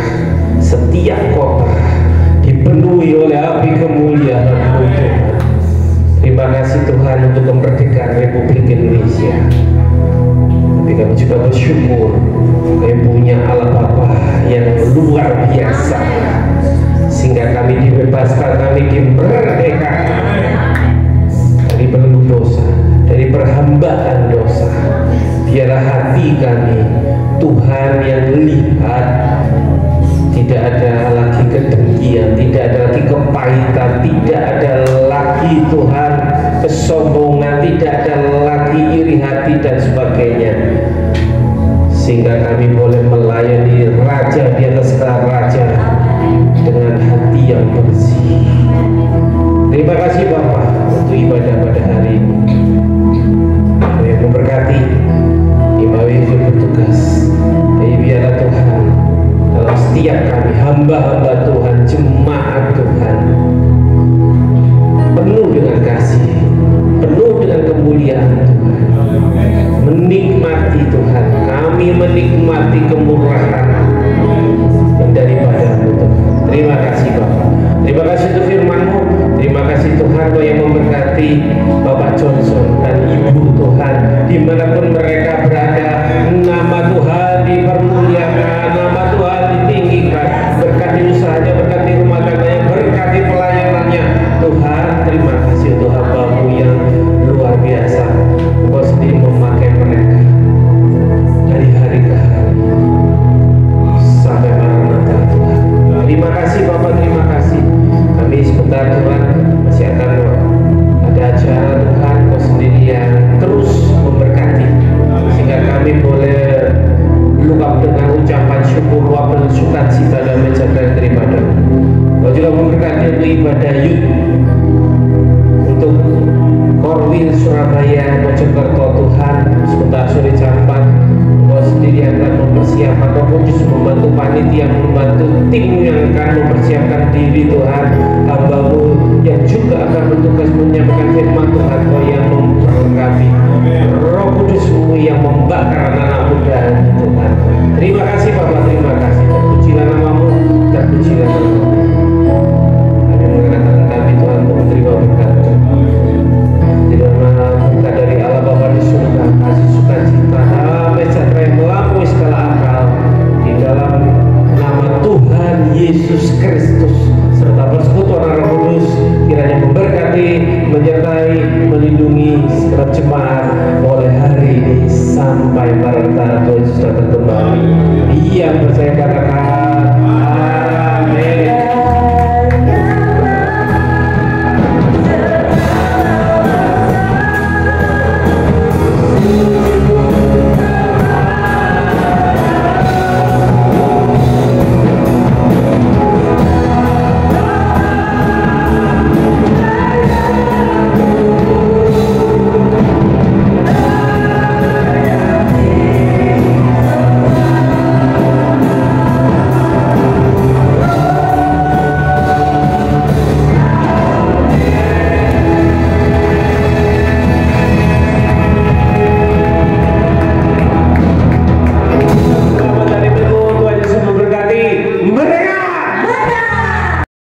setiap kota dipenuhi oleh api kemuliaan Tuhan. Terima kasih Tuhan untuk kemerdekaan Republik Indonesia. Tapi kami juga bersyukur kami punya Allah Bapa yang luar biasa, sehingga kami dibebaskan, kami dimerdekakan dari belenggu dosa, dari perhambaan dosa. Biarlah hati kami, Tuhan, yang lihat tidak ada lagi kedengkian, tidak ada lagi kepahitan, tidak ada lagi Tuhan kesombongan, tidak ada lagi iri hati dan sebagainya, sehingga kami boleh melayani Raja di atas segala raja dengan hati yang bersih. Terima kasih Bapak untuk ibadah pada hari ini. Kami memberkati Imawi yang bertugas. Jadi biarlah Tuhan, dalam setiap kami hamba-hamba Tuhan, jemaat Tuhan, penuh dengan kasih, penuh dengan kemuliaan Tuhan, menikmati Tuhan, kami menikmati kemurahan yang daripada-Mu Tuhan. Terima kasih Bapak, terima kasih untuk firman-Mu, terima kasih Tuhan yang memberkati Bapak Johnson dan Ibu Tuhan dimanapun mereka berada. Nama Tuhan dipermuliakan, nama Tuhan ditinggikan, berkati usahanya, berkati rumah tangganya, berkati pelayanannya. Tuhan, terima kasih untuk hamba-Mu yang luar biasa. Engkau sendiri memakai mereka dari hari ke hari sampai Maranatha Tuhan. Terima kasih Bapak, terima kasih. Kami sebentar Tuhan masih akan ada acara Tuhan, Engkau sendiri yang terus memberkati, sehingga kami boleh luap dengan ucapan syukur, luap dengan sukacita dan menjaga daripada-Mu. Kau juga memberkati untuk ibadah youth, untuk Korwil Surabaya, Mojokerto Tuhan, sebentar sore jam 4. Kau sendiri akan mempersiapkan, Kau justru membantu panitia, membantu tim yang akan mempersiapkan diri Tuhan, hamba-Mu yang juga akan bertugas menyampaikan firman Tuhan. Kau yang memperlengkapi, Roh Kudus-Mu yang membakar anak-anak muda Tuhan. Terima kasih Bapak, terima kasih. Terpujilah nama-Mu, terpujilah nama-Mu. Kami mengatakan kami Tuhan untuk menerima berkat, terima berkat dari Allah Bapa di surga, kasih sukacita, damai sejahtera yang melampaui segala akal, di dalam nama Tuhan Yesus Kristus serta persekutuan Roh Kudus kiranya memberkati, menyertai, melindungi segala jemaat mulai hari ini sampai Maranatha Tuhan Yesus datang kembali. Yang percaya katakan